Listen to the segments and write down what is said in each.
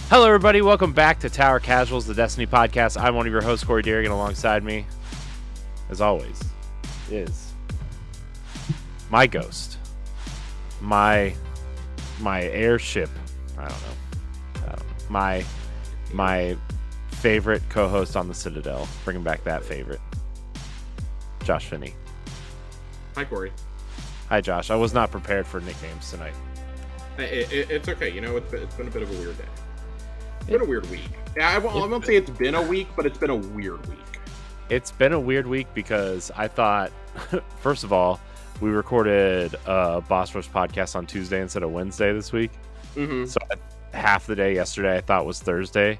Hello, everybody. Welcome back to Tower Casuals, the Destiny podcast. I'm one of your hosts, Corey Derrigan. Alongside me, as always, is my ghost, my airship. I don't know. My favorite co-host on the Citadel. Bringing back that favorite, Josh Finney. Hi, Corey. Hi, Josh. I was not prepared for nicknames tonight. It's okay. You know, it's been a bit of a weird day. It's been a weird week. I won't say it's been a week, but it's been a weird week. It's been a weird week because I thought, first of all, we recorded a Boss Rush podcast on Tuesday instead of Wednesday this week. Mm-hmm. So half the day yesterday I thought was Thursday.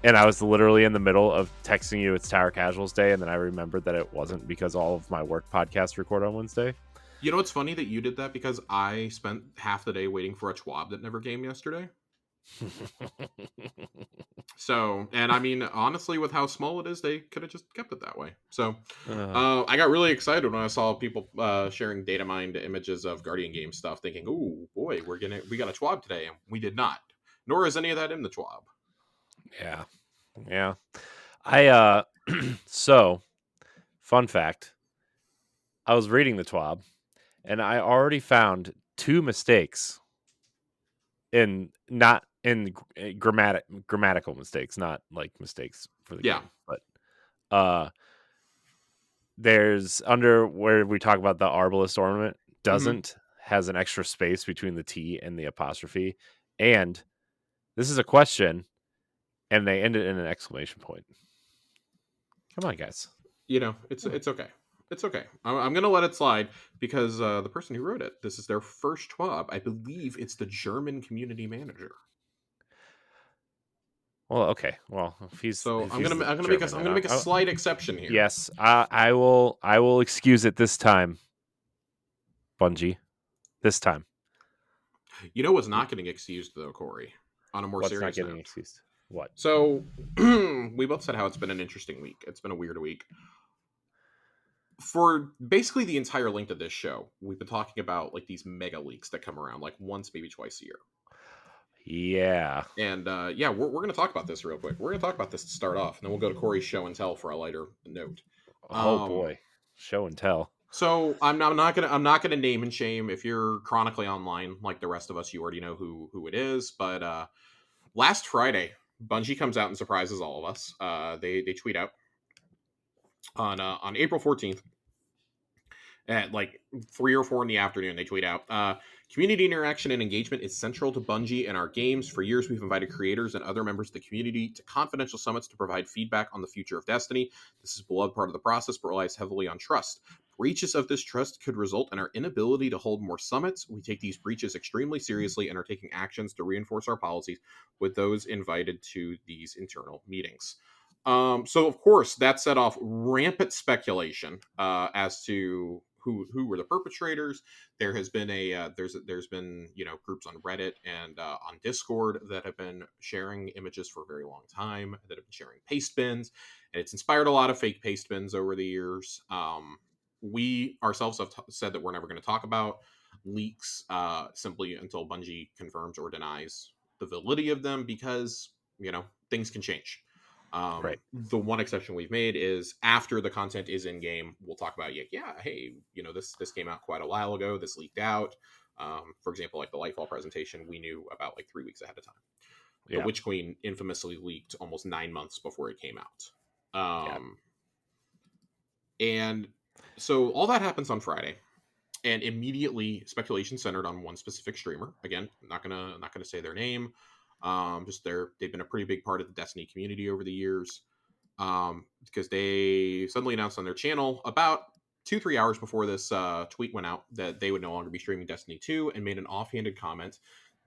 And I was literally in the middle of texting you it's Tower Casuals Day. And then I remembered that it wasn't because all of my work podcasts record on Wednesday. You know, it's funny that you did that because I spent half the day waiting for a Schwab that never came yesterday. So, and I mean, honestly, with how small it is, they could have just kept it that way. So, I got really excited when I saw people sharing data mined images of Guardian Game stuff, thinking, "Oh boy, we got a Schwab today," and we did not. Nor is any of that in the Schwab. Yeah. I so fun fact. I was reading the TWAB and I already found two mistakes not in grammatical mistakes, not like mistakes for the game, but there's under where we talk about the Arbalest ornament has an extra space between the T and the apostrophe, and this is a question, and they end it in an exclamation point. Come on, guys. You know, it's okay. It's okay. I'm going to let it slide because the person who wrote it, this is their first TWAB. I believe it's the German community manager. Well, okay. Well, if he's so if I'm he's gonna make a slight exception here. Yes, I will excuse it this time, Bungie. This time. You know what's not getting excused though, Corey? On a more What's serious not getting note. excused? What? So we both said how it's been an interesting week. It's been a weird week. For basically the entire length of this show, we've been talking about like these mega leaks that come around like once, maybe twice a year. Yeah. And yeah, we're going to talk about this real quick. We're going to talk about this to start off, and then we'll go to Corey's show and tell for a lighter note. Oh boy, show and tell. So I'm not gonna name and shame. If you're chronically online like the rest of us, you already know who it is. But last Friday, Bungie comes out and surprises all of us. They tweet out on April 14th at like 3 or 4 in the afternoon. They tweet out, community interaction and engagement is central to Bungie and our games. For years, we've invited creators and other members of the community to confidential summits to provide feedback on the future of Destiny. This is a beloved part of the process, but relies heavily on trust. Breaches of this trust could result in our inability to hold more summits. We take these breaches extremely seriously and are taking actions to reinforce our policies with those invited to these internal meetings. So of course that set off rampant speculation as to who were the perpetrators. There has been there's been groups on Reddit and on Discord that have been sharing images for a very long time, that have been sharing paste bins, and it's inspired a lot of fake paste bins over the years. We ourselves have said that we're never going to talk about leaks simply until Bungie confirms or denies the validity of them, because things can change. Right. The one exception we've made is after the content is in game, we'll talk about hey, this came out quite a while ago, this leaked out. For example, like the Lightfall presentation, we knew about like 3 weeks ahead of time. The Witch Queen infamously leaked almost 9 months before it came out. And so all that happens on Friday, and immediately speculation centered on one specific streamer. Again, not gonna say their name. Just they've been a pretty big part of the Destiny community over the years, because they suddenly announced on their channel about 2-3 hours before this tweet went out that they would no longer be streaming Destiny 2, and made an offhanded comment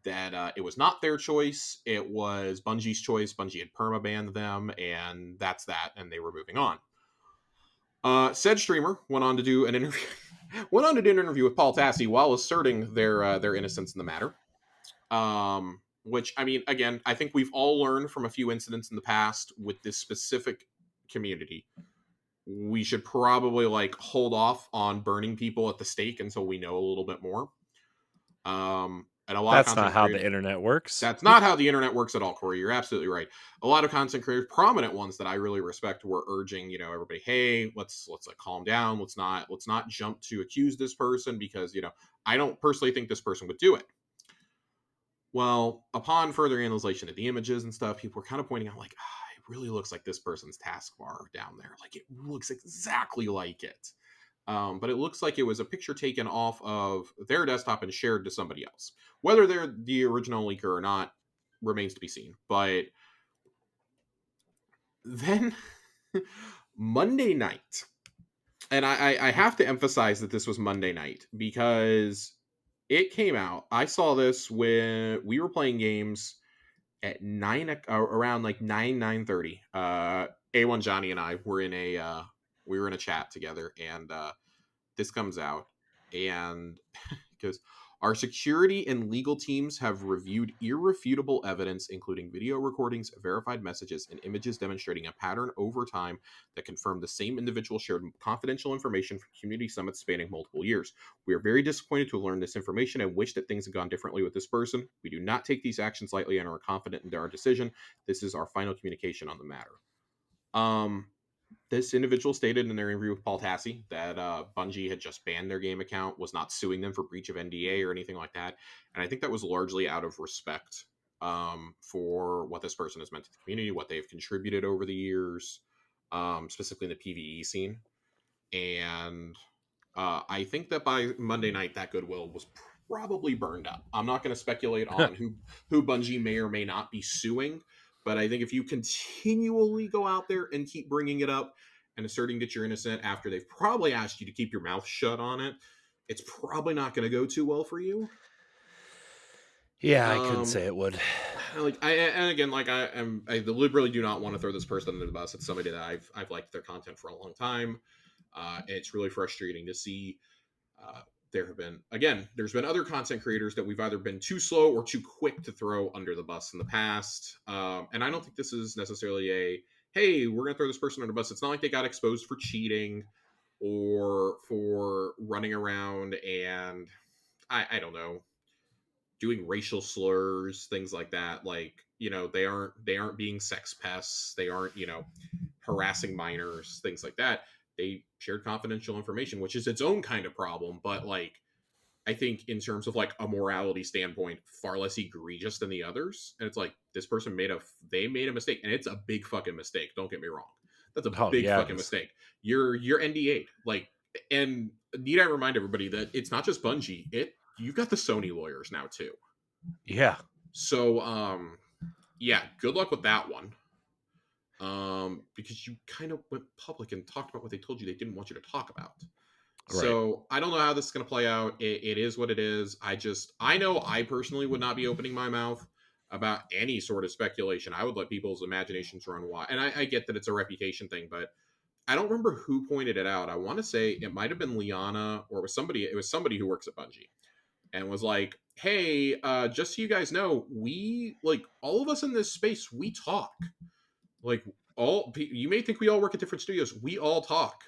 that it was not their choice, it was Bungie's choice. Bungie had permabanned them, and that's that, and they were moving on. Said streamer went on to do an interview with Paul Tassi while asserting their innocence in the matter. Which, I mean, again, I think we've all learned from a few incidents in the past with this specific community. We should probably hold off on burning people at the stake until we know a little bit more. And a lot of That's not content how the creators, internet works. that's not how the internet works at all, Corey. You're absolutely right. A lot of content creators, prominent ones that I really respect, were urging, everybody, hey, let's like calm down. Let's not jump to accuse this person because, I don't personally think this person would do it. Well, upon further analyzation of the images and stuff, people were kind of pointing out, like, it really looks like this person's taskbar down there. Like, it looks exactly like it. But it looks like it was a picture taken off of their desktop and shared to somebody else. Whether they're the original leaker or not remains to be seen. But then Monday night, and I have to emphasize that this was Monday night because it came out. I saw this when we were playing games at around like 9:30. A1 Johnny and I were in a chat together, and this comes out, and because our security and legal teams have reviewed irrefutable evidence, including video recordings, verified messages, and images demonstrating a pattern over time that confirm the same individual shared confidential information from community summits spanning multiple years. We are very disappointed to learn this information and wish that things had gone differently with this person. We do not take these actions lightly and are confident in our decision. This is our final communication on the matter. This individual stated in their interview with Paul Tassi that Bungie had just banned their game account, was not suing them for breach of NDA or anything like that. And I think that was largely out of respect for what this person has meant to the community, what they've contributed over the years, specifically in the PvE scene. And I think that by Monday night, that goodwill was probably burned up. I'm not going to speculate on who Bungie may or may not be suing, but I think if you continually go out there and keep bringing it up and asserting that you're innocent after they've probably asked you to keep your mouth shut on it, it's probably not going to go too well for you. Yeah, I couldn't say it would. I deliberately do not want to throw this person under the bus. It's somebody that I've liked their content for a long time. It's really frustrating to see. There's been other content creators that we've either been too slow or too quick to throw under the bus in the past. And I don't think this is necessarily hey, we're going to throw this person under the bus. It's not like they got exposed for cheating or for running around and I don't know, doing racial slurs, things like that. Like, they aren't being sex pests. They aren't, harassing minors, things like that. They shared confidential information, which is its own kind of problem, but like I think in terms of like a morality standpoint, far less egregious than the others. And it's like this person made a mistake, and it's a big fucking mistake. Don't get me wrong, that's a big fucking mistake. You're NDA'd, like, and need I remind everybody that it's not just Bungie. You've got the Sony lawyers now too. Yeah. So yeah, good luck with that one. Because you kind of went public and talked about what they told you they didn't want you to talk about. Right. So I don't know how this is going to play out. It is what it is. I know I personally would not be opening my mouth about any sort of speculation. I would let people's imaginations run wild. And I get that it's a reputation thing, but I don't remember who pointed it out. I want to say it might have been Liana, or it was somebody who works at Bungie and was like, hey, just so you guys know, we, like, all of us in this space, we talk. Like, you may think we all work at different studios. We all talk.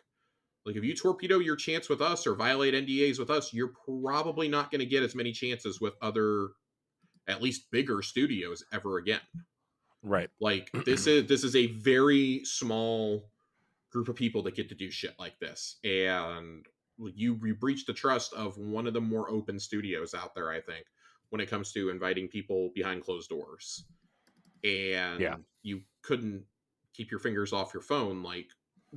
Like, if you torpedo your chance with us or violate NDAs with us, you're probably not going to get as many chances with other, at least bigger studios ever again. Right. Like, this is a very small group of people that get to do shit like this. And you breach the trust of one of the more open studios out there, I think, when it comes to inviting people behind closed doors. And you couldn't keep your fingers off your phone, like,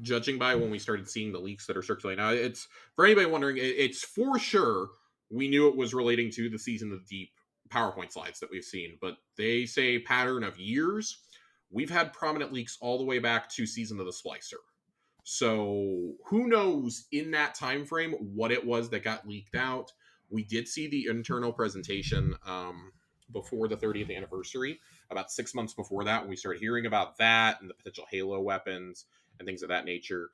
judging by when we started seeing the leaks that are circulating. Now, it's, for anybody wondering, it's for sure we knew it was relating to the Season of the Deep PowerPoint slides that we've seen, but they say pattern of years. We've had prominent leaks all the way back to Season of the Splicer. So who knows in that time frame what it was that got leaked out. We did see the internal presentation before the 30th anniversary, about 6 months before that, when we started hearing about that and the potential Halo weapons and things of that nature.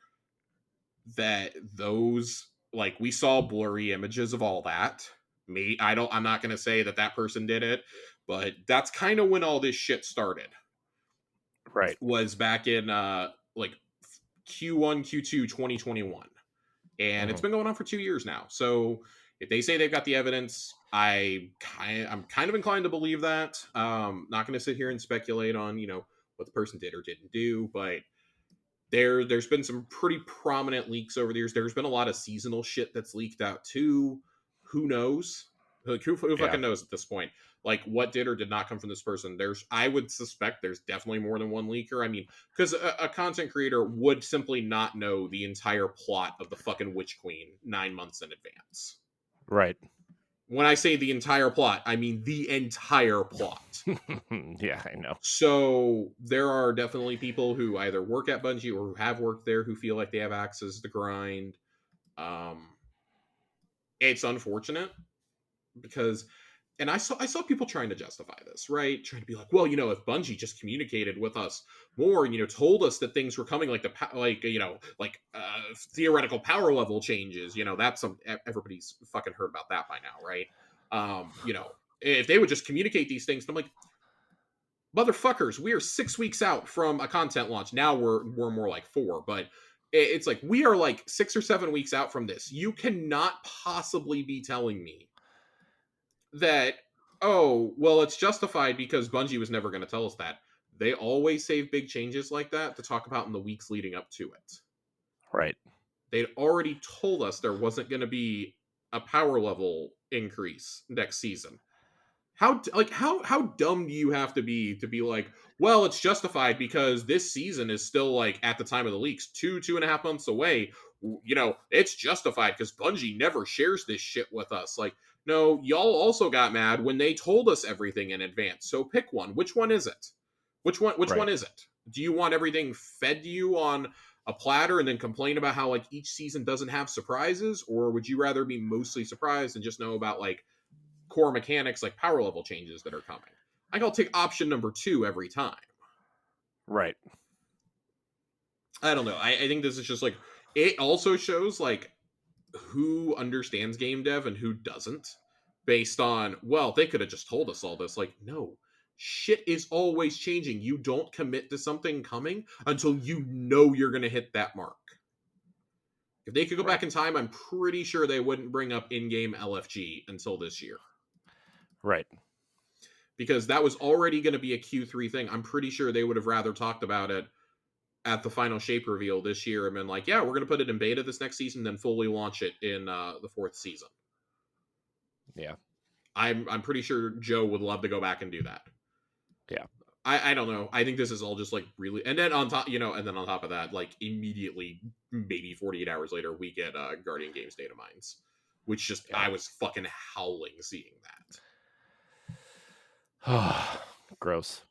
That those, like, we saw blurry images of all that. I'm not going to say that person did it, but that's kind of when all this shit started. Right. Was back in like Q1, Q2, 2021. And it's been going on for 2 years now. So If they say they've got the evidence, I'm kind of inclined to believe that. Not going to sit here and speculate on what the person did or didn't do, but there's been some pretty prominent leaks over the years. There's been a lot of seasonal shit that's leaked out too. Who knows? Like who Yeah. fucking knows at this point? Like what did or did not come from this person? I would suspect there's definitely more than one leaker. I mean, because a content creator would simply not know the entire plot of the fucking Witch Queen 9 months in advance. Right. When I say the entire plot, I mean the entire plot. Yeah, I know. So there are definitely people who either work at Bungie or who have worked there who feel like they have access to the grind. It's unfortunate because, and I saw people trying to justify this, right? Trying to be like, well, if Bungie just communicated with us more and told us that things were coming, like theoretical power level changes, that's everybody's fucking heard about that by now, right? If they would just communicate these things, I'm like, motherfuckers, we are 6 weeks out from a content launch. Now we're more like 4, but it's like we are like 6 or 7 weeks out from this. You cannot possibly be telling me that, oh, well, it's justified because Bungie was never going to tell us that. They always save big changes like that to talk about in the weeks leading up to it. Right. They'd already told us there wasn't going to be a power level increase next season. How dumb do you have to be like, well, it's justified because this season is still like at the time of the leaks 2.5 months away. It's justified because Bungie never shares this shit with us. Like, no, y'all also got mad when they told us everything in advance. So pick one. Which one is it? Which one is it? Do you want everything fed to you on a platter and then complain about how like each season doesn't have surprises, or would you rather be mostly surprised and just know about like core mechanics like power level changes that are coming? I think I'll take option number 2 every time. Right. I don't know. I think this is just like, it also shows like who understands game dev and who doesn't based on, well, they could have just told us all this. Like, no, shit is always changing. You don't commit to something coming until you know you're going to hit that mark. If they could go back in time, I'm pretty sure they wouldn't bring up in-game LFG until this year. Right. Because that was already going to be a Q3 thing. I'm pretty sure they would have rather talked about it at the final shape reveal this year and been like, yeah, we're going to put it in beta this next season, then fully launch it in the 4th season. Yeah. I'm pretty sure Joe would love to go back and do that. Yeah. I don't know. I think this is all just like really, and then on top, and then on top of that, like immediately, maybe 48 hours later, we get Guardian Games data mines, which just, I was fucking howling seeing that. Gross.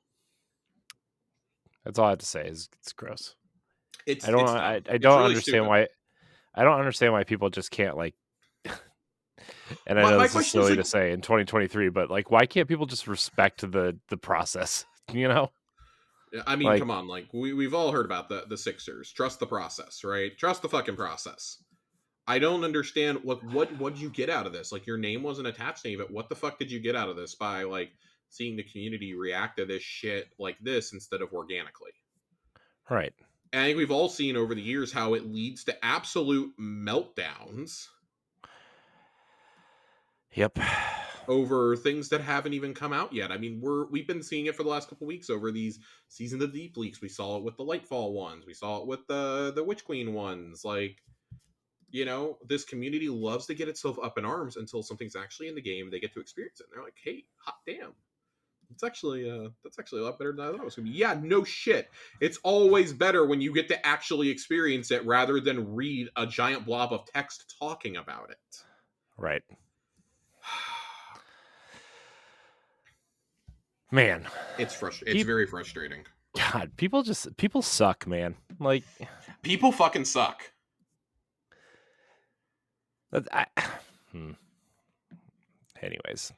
That's all I have to say is it's gross. I don't really understand why. I don't understand why people just can't like. And I know this is silly to say in 2023, but like, why can't people just respect the process? I mean, come on, like we've all heard about the Sixers. Trust the process, right? Trust the fucking process. I don't understand what did you get out of this? Like, your name wasn't attached to any of it. What the fuck did you get out of this by like seeing the community react to this shit like this instead of organically? Right. And I think we've all seen over the years how it leads to absolute meltdowns. Yep. Over things that haven't even come out yet. I mean, we've been seeing it for the last couple weeks over these Season of the Deep leaks. We saw it with the Lightfall ones. We saw it with the Witch Queen ones. Like, this community loves to get itself up in arms until something's actually in the game. They get to experience it. And they're like, hey, hot damn. That's actually a lot better than I thought it was going to be. Yeah, no shit. It's always better when you get to actually experience it rather than read a giant blob of text talking about it. Right. Man, it's very frustrating. God, people suck, man. Like, people fucking suck. Anyways,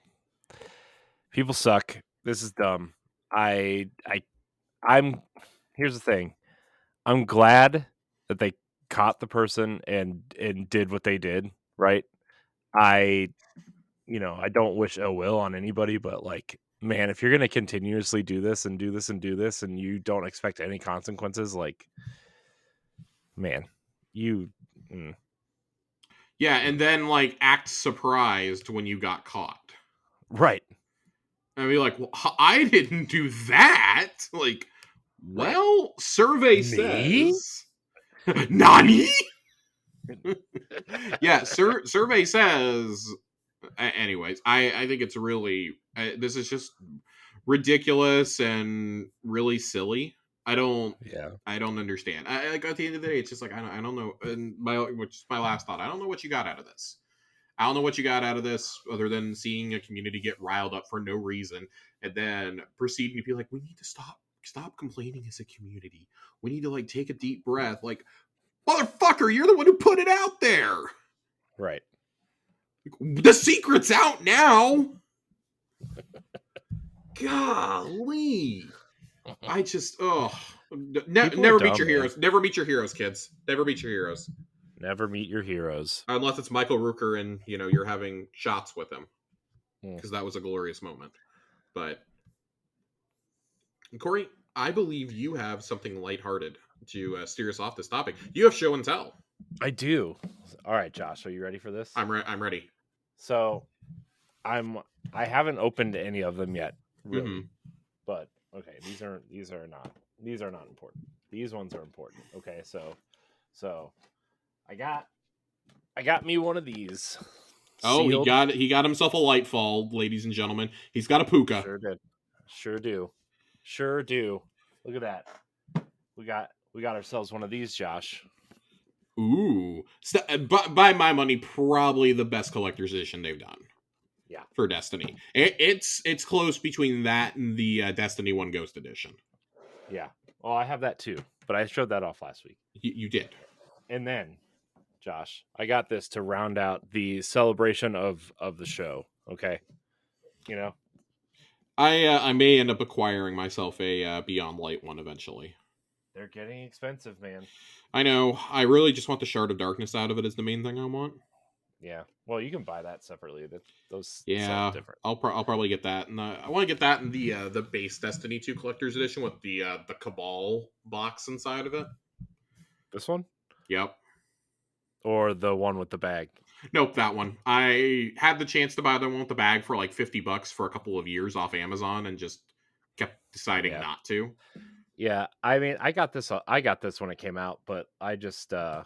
people suck. This is dumb. Here's the thing. I'm glad that they caught the person and did what they did, right? I don't wish ill will on anybody, but like, man, if you're going to continuously do this and do this and do this and you don't expect any consequences, like, man, Yeah, and then like act surprised when you got caught. Right. And be like, well, I didn't do that. Like, Right. well, survey Me? says. Nani? Yeah, survey says. Anyways, I think it's really this is just ridiculous and really silly. I don't Yeah. I don't understand. Like at the end of the day, it's just like I don't know. And which is my last thought. I don't know what you got out of this. I don't know what you got out of this other than seeing a community get riled up for no reason and then proceeding to be like, we need to stop complaining as a community. We need to like take a deep breath. Like, motherfucker, you're the one who put it out there. Right. The secret's out now. Golly. I just never meet your heroes. Never meet your heroes, kids. Never meet your heroes. Never meet your heroes. Unless it's Michael Rooker and you're having shots with him. Because that was a glorious moment. But Corey, I believe you have something lighthearted to steer us off this topic. You have show and tell. I do. All right, Josh, are you ready for this? I'm ready. So, I haven't opened any of them yet, really. Mm-hmm. But okay, these are not important. These ones are important. Okay, so I got me one of these. Oh, sealed. he got himself a Lightfall, ladies and gentlemen. He's got a Puka. Sure do. Look at that. We got ourselves one of these, Josh. Ooh. By my money, probably the best collector's edition they've done. Yeah. For Destiny. It's close between that and the Destiny 1 Ghost Edition. Yeah. Well, I have that too, but I showed that off last week. You did. And then, Josh, I got this to round out the celebration of the show, okay? I may end up acquiring myself a Beyond Light one eventually. They're getting expensive, man. I know. I really just want the Shard of Darkness out of it is the main thing I want. Yeah. Well, you can buy that separately. Those sell different. I'll probably get that, and I want to get that in the base Destiny 2 Collector's Edition with the Cabal box inside of it. This one? Yep. Or the one with the bag? Nope, that one. I had the chance to buy the one with the bag for like $50 for a couple of years off Amazon, and just kept deciding not to. Yeah, I mean, I got this when it came out, but I just I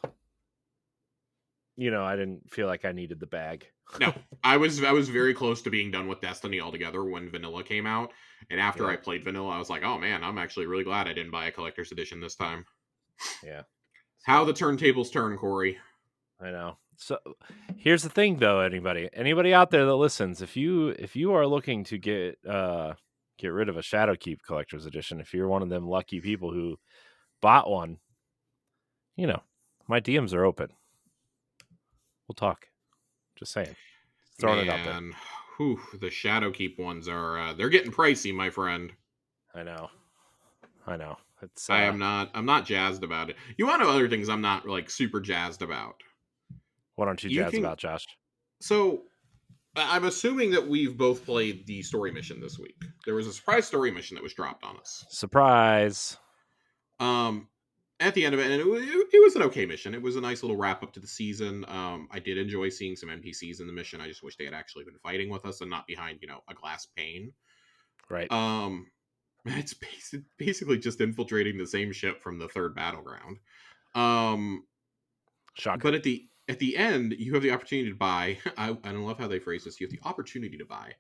didn't feel like I needed the bag. No, I was very close to being done with Destiny altogether when Vanilla came out, and after I played Vanilla, I was like, oh man, I'm actually really glad I didn't buy a collector's edition this time. Yeah. How the turntables turn, Corey. I know. So here's the thing, though. Anybody out there that listens, if you are looking to get rid of a Shadowkeep collector's edition, if you're one of them lucky people who bought one, my DMs are open. We'll talk. Just saying. Throwing it out there. Whew, the Shadowkeep ones are they're getting pricey, my friend. I know. It's I'm not jazzed about it. You want to know other things I'm not like super jazzed about? What aren't you jazzed about, Josh? So I'm assuming that we've both played the story mission this week. There was a surprise story mission that was dropped on us. Surprise. At the end of it, and it was an okay mission. It was a nice little wrap up to the season. I did enjoy seeing some NPCs in the mission. I just wish they had actually been fighting with us and not behind, a glass pane. Right. It's basically just infiltrating the same ship from the third battleground. Shocker. But at the end, you have the opportunity to buy. I love how they phrase this. You have the opportunity to buy.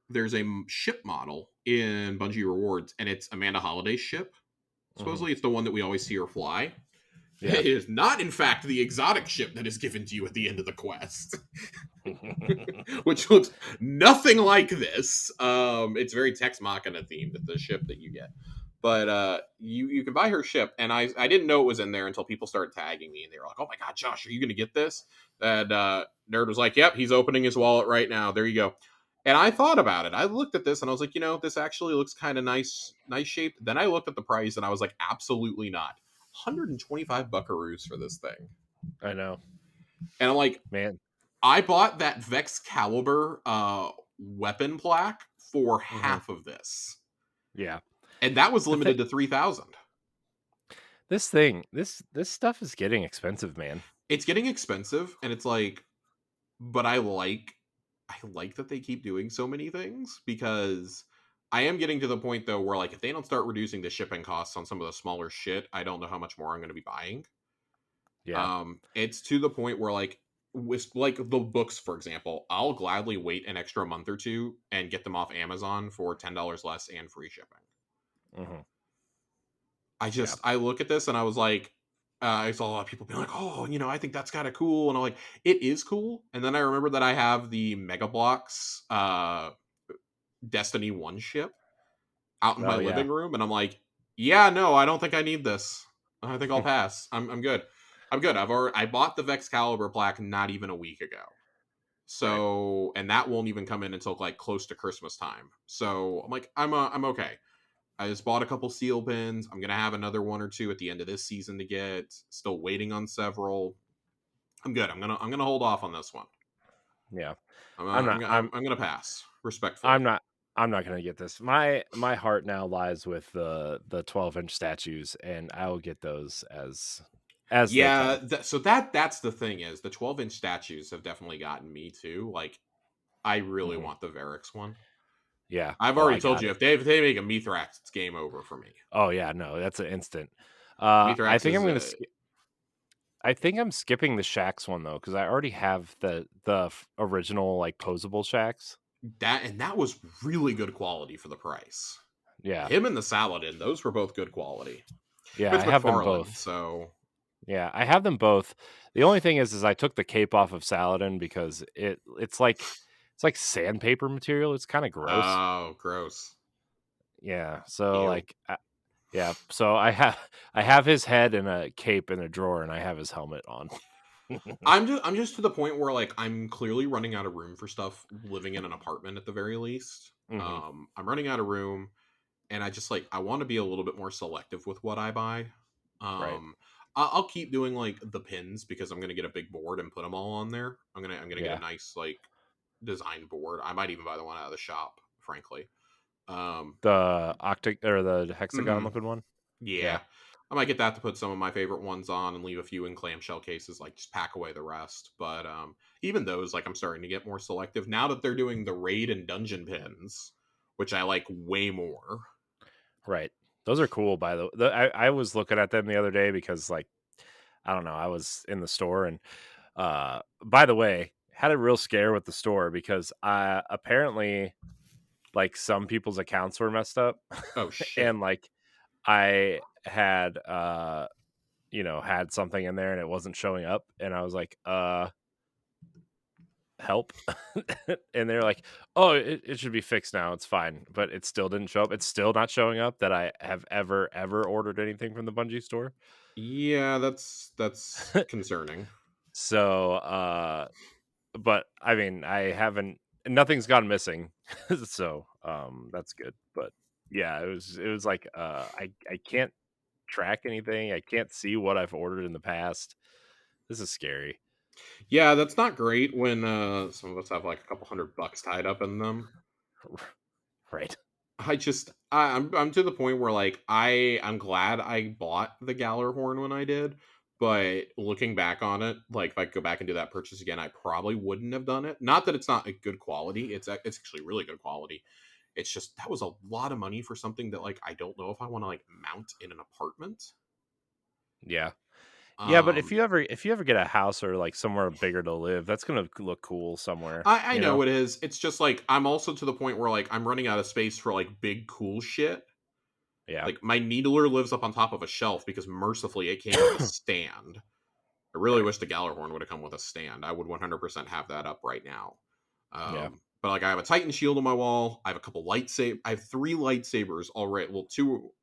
There's a ship model in Bungie Rewards, and it's Amanda Holliday's ship. Supposedly, it's the one that we always see her fly. Yeah. It is not, in fact, the exotic ship that is given to you at the end of the quest, which looks nothing like this. It's very Tex Machina themed, the ship that you get. But you can buy her ship, and I didn't know it was in there until people started tagging me, and they were like, "Oh my god, Josh, are you going to get this?" And Nerd was like, "Yep, he's opening his wallet right now. There you go." And I thought about it. I looked at this, and I was like, this actually looks kind of nice shaped. Then I looked at the price, and I was like, absolutely not. 125 buckaroos for this thing. I know. And I'm like, man, I bought that Vex Caliber weapon plaque for half of this. Yeah. And that was limited to 3,000. this stuff is getting expensive, man. It's getting expensive, and it's like, but I like that they keep doing so many things, because I am getting to the point though where, like, if they don't start reducing the shipping costs on some of the smaller shit, I don't know how much more I'm going to be buying. Yeah. It's to the point where, like, with like the books, for example, I'll gladly wait an extra month or two and get them off Amazon for $10 less and free shipping. Hmm. Yeah. I look at this and I was like, I saw a lot of people being like, "Oh, I think that's kind of cool," and I'm like, "It is cool." And then I remember that I have the Mega Blocks Destiny One ship out in my Oh yeah. living room, and I'm like, "Yeah, no, I don't think I need this. I think I'll pass. I'm good. I'm good. I bought the Vex Caliber plaque not even a week ago." Right. So, and that won't even come in until like close to Christmas time. So I'm like, I'm okay. I just bought a couple seal pins. I'm gonna have another one or two at the end of this season to get. Still waiting on several. I'm good. I'm gonna hold off on this one. Yeah. I'm I'm uh, I'm not. gonna I'm. I'm gonna pass I'm respectfully. not. I'm not gonna get this. My heart now lies with the 12-inch statues, and I will get those as they Yeah. come. So that's the thing, is the 12-inch statues have definitely gotten me too. Like, I really Hmm. want the Varix one. Yeah. I've Oh, already I told got you, it. if they make a Mithrax, it's game over for me. Oh yeah. No, that's an instant. I Mithrax think is I'm gonna. I think I'm skipping the Shax one though, because I already have the original like posable Shax. that was really good quality for the price. Yeah. Him and the Saladin, those were both good quality. Yeah. It's I have them McFarlane, both. so Yeah, I have them both. The only thing is I took the cape off of Saladin because it's like sandpaper material. It's kind of gross. oh, gross. Yeah. So Ew. like, yeah. So I have his head in a cape in a drawer, and I have his helmet on. I'm just to the point where, like, I'm clearly running out of room for stuff living in an apartment at the very least. Hmm. I'm running out of room, and I want to be a little bit more selective with what I buy. Right. I'll keep doing like the pins, because I'm gonna get a big board and put them all on there. I'm gonna get a Yeah. nice like design board. I might even buy the one out of the shop, frankly. Um, The octic or the hexagon mhm. looking one. Yeah. Yeah. I might get that to put some of my favorite ones on and leave a few in clamshell cases, like just pack away the rest. But even those, like, I'm starting to get more selective now that they're doing the raid and dungeon pins, which I like way more. Right. Those are cool. I was looking at them the other day because like I don't know, I was in the store and by the way, had a real scare with the store because apparently like some people's accounts were messed up Oh shit. and like I had had something in there and it wasn't showing up and I was like help. And they're like, oh, it should be fixed now, it's fine, but it still didn't show up. It's still not showing up that I have ever ordered anything from the Bungie store. Yeah, that's concerning. So but I mean, I haven't nothing's gone missing. So, that's good. But yeah, it was like I can't track anything. I can't see what I've ordered in the past. This is scary. Yeah, that's not great when some of us have like a couple $100 tied up in them. Right. I'm to the point where, like, I'm glad I bought the Gallarhorn when I did, but looking back on it, like, if I go back and do that purchase again, I probably wouldn't have done it. Not that it's not a good quality; it's actually really good quality. It's just that was a lot of money for something that, like, I don't know if I want to like mount in an apartment. Yeah. Yeah, but if Um, you ever get a house or like somewhere bigger to live, that's going to look cool somewhere, I you know know? it is. It's just like I'm also to the point where, like, I'm running out of space for like big cool shit. Yeah. Like, my needler lives up on top of a shelf because mercifully it came with a stand. I really Right. wish the Gallarhorn would have come with a stand. I would 100% have that up right now. Yeah. But like, I have a Titan shield on my wall. I have a couple I have three lightsabers already. Well, two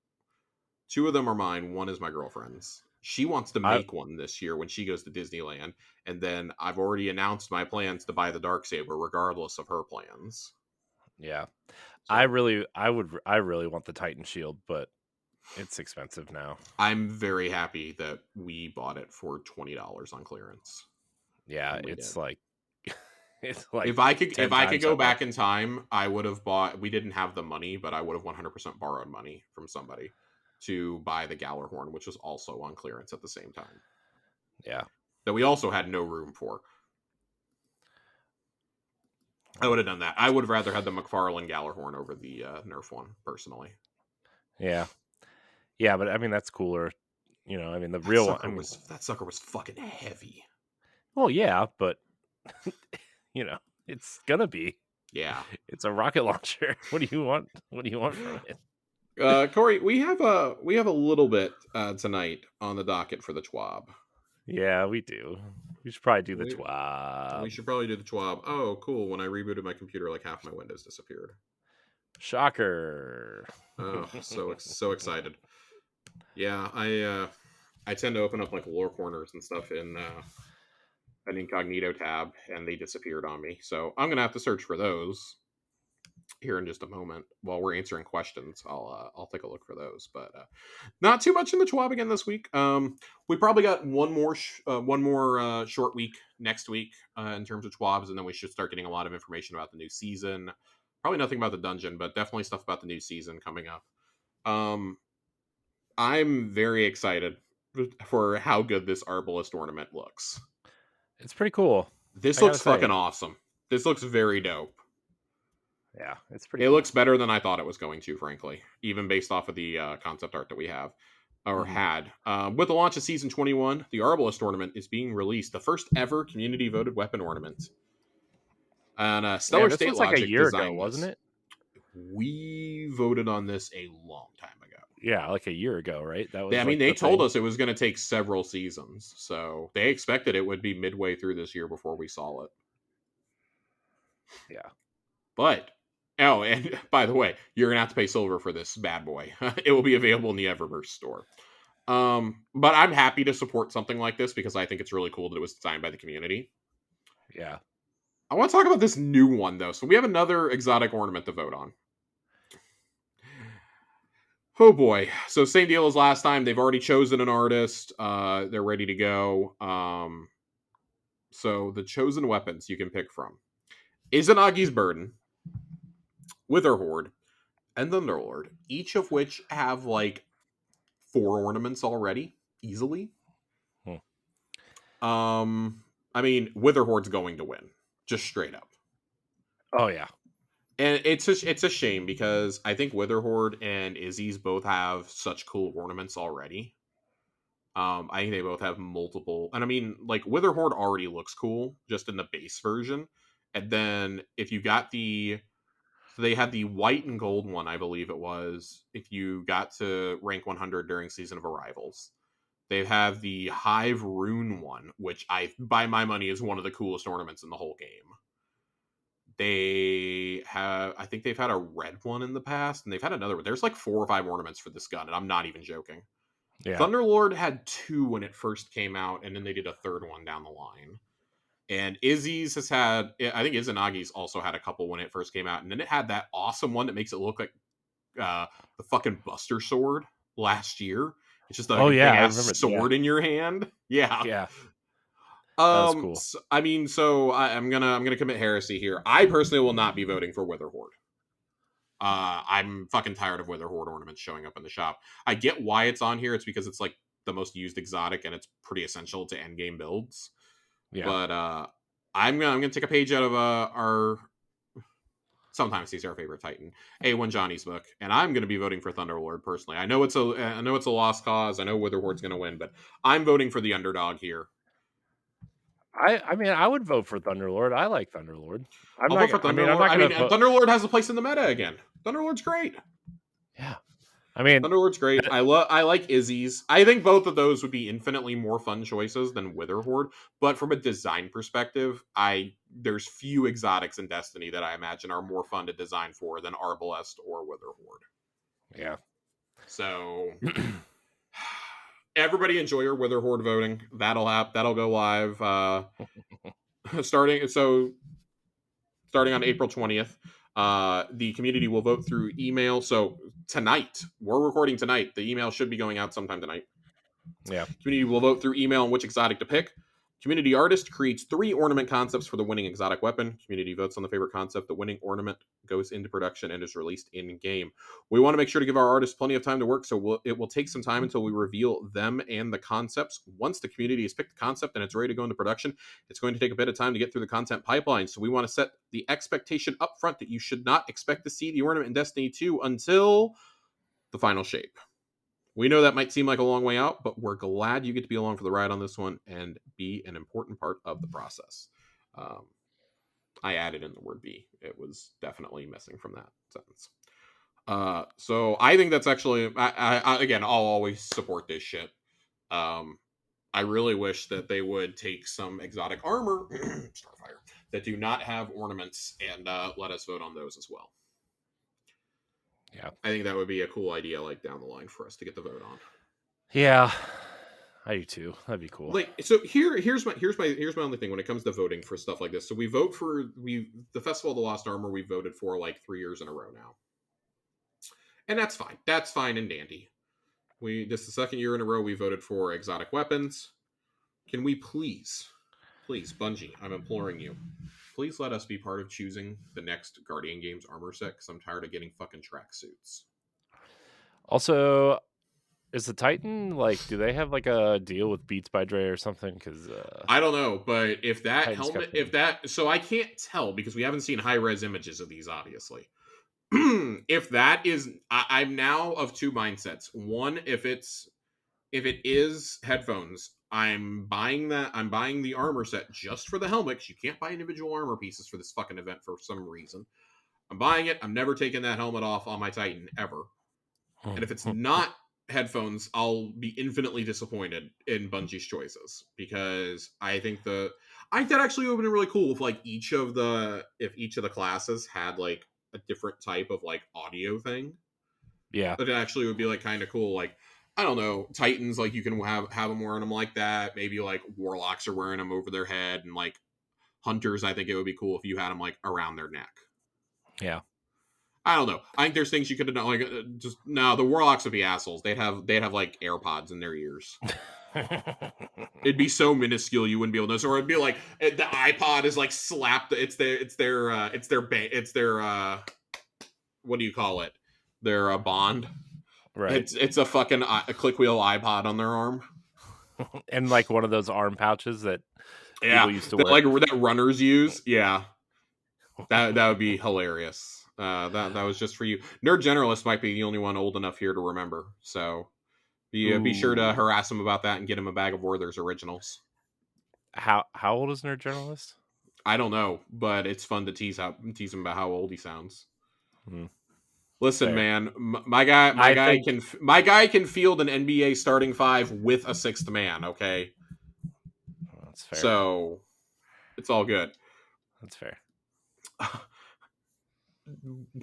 of them are mine. One is my girlfriend's. She wants to I make one this year when she goes to Disneyland, and then I've already announced my plans to buy the dark saber regardless of her plans. yeah. So I really want the Titan shield, but it's expensive now. I'm very happy that we bought it for $20 on clearance Yeah, when we it's did. like it's like If 10 I could times go that back much. in time, I would have bought. We didn't have the money, but I would have 100% borrowed money from somebody. to buy the Gallarhorn, which was also on clearance at the same time. Yeah. That we also had no room for. I would have done that. I would have rather had the McFarlane Gallarhorn over the Nerf one, personally. Yeah. Yeah, but I mean, that's cooler. I mean, the That real one. sucker that sucker was fucking heavy. Well, yeah, but it's gonna be. Yeah. It's a rocket launcher. What do you want? What do you want from it? Corey, we have a little bit tonight on the docket for the TWAB. Yeah, we do. We should probably do the We TWAB. should probably do the TWAB. Oh, cool. When I rebooted my computer, like half my windows disappeared. Shocker. Oh, so excited. Yeah, I tend to open up like lore corners and stuff in an incognito tab, and they disappeared on me. So I'm gonna have to search for those here in just a moment while we're answering questions. I'll take a look for those, but not too much in the TWAB again this week. We probably got one more short week next week in terms of TWABs, and then we should start getting a lot of information about the new season. Probably nothing about the dungeon, but definitely stuff about the new season coming up. I'm very excited for how good this Arbalest ornament looks. It's pretty cool. This looks fucking awesome. This looks very dope. Yeah, it's pretty. It looks better than I thought it was going to, frankly, even based off of the concept art that we have or had. With the launch of Season 21, the Arbalest ornament is being released, the first ever community voted weapon ornament. And Stellar this State was Logic like a year ago, this. wasn't it? We voted on this a long time ago. Yeah, like a year ago, right? That was. I mean, they told us it was going to take several seasons, so they expected it would be midway through this year before we saw it. Yeah, but and by the way, you're gonna have to pay silver for this bad boy. It will be available in the Eververse store. But I'm happy to support something like this because I think it's really cool that it was designed by the community. Yeah. I want to talk about this new one though. So we have another exotic ornament to vote on. Oh boy. So same deal as last time. They've already chosen an artist. They're ready to go. So the chosen weapons you can pick from: Izanagi's Burden, Witherhoard, and Thunderlord, each of which have like 4 ornaments already, easily. I mean, Witherhoard's going to win, just straight up. Oh yeah. And it's a shame because I think Witherhoard and Izzy's both have such cool ornaments already. I think they both have multiple, and I mean, like Witherhoard already looks cool just in the base version, and then if you got so they had the white and gold one, I believe it was, if you got to rank 100 during Season of Arrivals. They have the Hive Rune one, which by my money, is one of the coolest ornaments in the whole game. I think they've had a red one in the past, and they've had another one. There's like 4 or 5 ornaments for this gun, and I'm not even joking. Yeah. Thunderlord had 2 when it first came out, and then they did a 3rd one down the line. And Izzy's has had, I think Izanagi's also had a couple when it first came out. And then it had that awesome one that makes it look like the fucking Buster Sword last year. It's just a big-ass sword in your hand. Yeah. Yeah. That was cool. So, I mean, so I'm gonna commit heresy here. I personally will not be voting for Witherhoard. I'm fucking tired of Witherhoard ornaments showing up in the shop. I get why it's on here. It's because it's like the most used exotic, and it's pretty essential to endgame builds. Yeah. But I'm gonna take a page out of our sometimes he's our favorite Titan, A1 Johnny's book, and I'm gonna be voting for Thunderlord personally. I know it's a lost cause. I know Witherhoard's gonna win, but I'm voting for the underdog here. I mean, I would vote for Thunderlord. I like Thunderlord. I'll vote for Thunderlord. I mean, Thunderlord has a place in the meta again. Thunderlord's great. Yeah. I mean, Thunderlord's great. I like Izzy's. I think both of those would be infinitely more fun choices than Witherhoard. But from a design perspective, there's few exotics in Destiny that I imagine are more fun to design for than Arbalest or Witherhoard. Yeah. So everybody enjoy your Witherhoard voting. That'll go live starting on April 20th. The community will vote through email. So tonight, we're recording tonight. The email should be going out sometime tonight. Yeah. Community will vote through email on which exotic to pick. Community artist creates 3 ornament concepts for the winning exotic weapon. Community votes on the favorite concept. The winning ornament goes into production and is released in game. We want to make sure to give our artists plenty of time to work, so it will take some time until we reveal them and the concepts. Once the community has picked the concept and it's ready to go into production, it's going to take a bit of time to get through the content pipeline. So we want to set the expectation up front that you should not expect to see the ornament in Destiny 2 until the final shape. We know that might seem like a long way out, but we're glad you get to be along for the ride on this one and be an important part of the process. I added in the word "be." It was definitely missing from that sentence. So I think that's actually, again, I'll always support this shit. I really wish that they would take some exotic armor, Starfire, that do not have ornaments and let us vote on those as well. Yeah, I think that would be a cool idea, like down the line, for us to get the vote on. Yeah, I do too. That'd be cool. Like, so here's my only thing when it comes to voting for stuff like this. So we vote for the Festival of the Lost Armor. We voted for like 3 years in a row now, and that's fine. That's fine and dandy. This is the second year in a row we voted for exotic weapons. Can we please, Bungie, I'm imploring you, please let us be part of choosing the next Guardian Games armor set, because I'm tired of getting fucking tracksuits. Also, is the Titan, like, do they have like a deal with Beats by Dre or something? Because I don't know, but if that Titan's helmet, so I can't tell because we haven't seen high res images of these, obviously. If that is, I'm now of 2 mindsets. One, if it is headphones, I'm buying the armor set just for the helmet, because you can't buy individual armor pieces for this fucking event for some reason. I'm buying it. I'm never taking that helmet off on my Titan ever. And if it's not headphones, I'll be infinitely disappointed in Bungie's choices, because I think that actually would have been really cool if like each of the classes had like a different type of like audio thing. Yeah, but it actually would be like kind of cool. Like, I don't know, Titans, like you can have them wearing them like that. Maybe like Warlocks are wearing them over their head, and like Hunters, I think it would be cool if you had them like around their neck. Yeah. I don't know. I think there's things you could have done. Like, the Warlocks would be assholes. They'd have like AirPods in their ears. It'd be so minuscule you wouldn't be able to notice. Or it'd be like the iPod is like slapped. It's their what do you call it? Their bond. Right. It's a fucking a click wheel iPod on their arm. And like one of those arm pouches that people used to wear. Like that runners use. Yeah. That would be hilarious. That was just for you. Nerd Generalist might be the only one old enough here to remember. So be sure to harass him about that and get him a bag of Werther's originals. How old is Nerd Generalist? I don't know, but it's fun to tease him about how old he sounds. Listen, fair. Man, my guy can field an NBA starting 5 with a 6th man. Okay, that's fair. So it's all good. That's fair.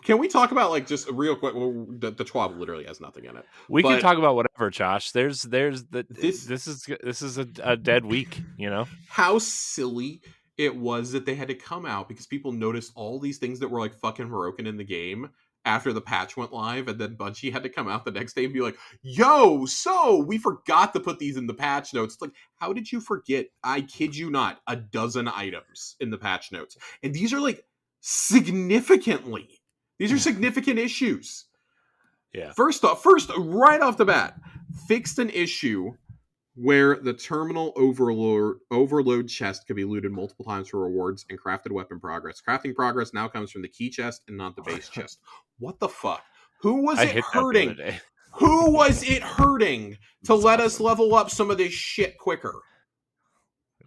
Can we talk about like just real quick? Well, the TWAB literally has nothing in it. We can talk about whatever, Josh. This is a dead week. You know how silly it was that they had to come out because people noticed all these things that were like fucking broken in the game after the patch went live, and then Bungie had to come out the next day and be like, yo, so we forgot to put these in the patch notes. It's like, how did you forget? I kid you not, a dozen items in the patch notes. And these are like these are significant issues. Yeah. First, right off the bat, fixed an issue where the terminal overload chest could be looted multiple times for rewards and crafted weapon progress. Crafting progress now comes from the key chest and not the base chest. What the fuck? Who was it hurting? Who was it hurting to let us level up some of this shit quicker?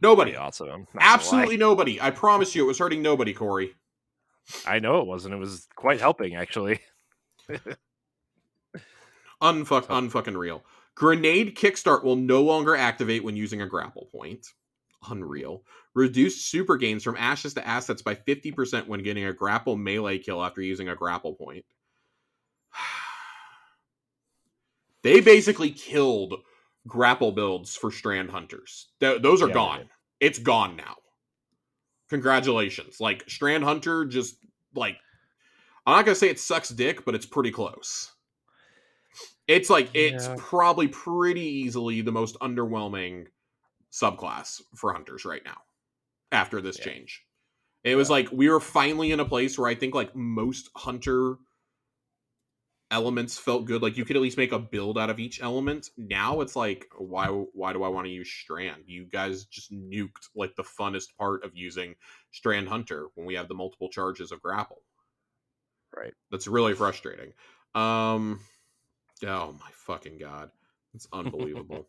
Nobody. Awesome. Absolutely nobody. I promise you it was hurting nobody, Corey. I know it wasn't. It was quite helping, actually. Unfucking real. Grenade kickstart will no longer activate when using a grapple point. Unreal. Reduced super gains from ashes to assets by 50% when getting a grapple melee kill after using a grapple point. They basically killed grapple builds for Strand Hunters. Those are gone. It's gone now. Congratulations. Like, Strand Hunter just, like, I'm not going to say it sucks dick, but it's pretty close. It's like, it's probably pretty easily the most underwhelming subclass for hunters right now after this Yeah. change. It was like we were finally in a place where I think like most hunter elements felt good. Like you could at least make a build out of each element. Now it's like, why do I want to use Strand? You guys just nuked like the funnest part of using Strand Hunter when we have the multiple charges of grapple. Right. That's really frustrating. Oh my fucking god. It's unbelievable.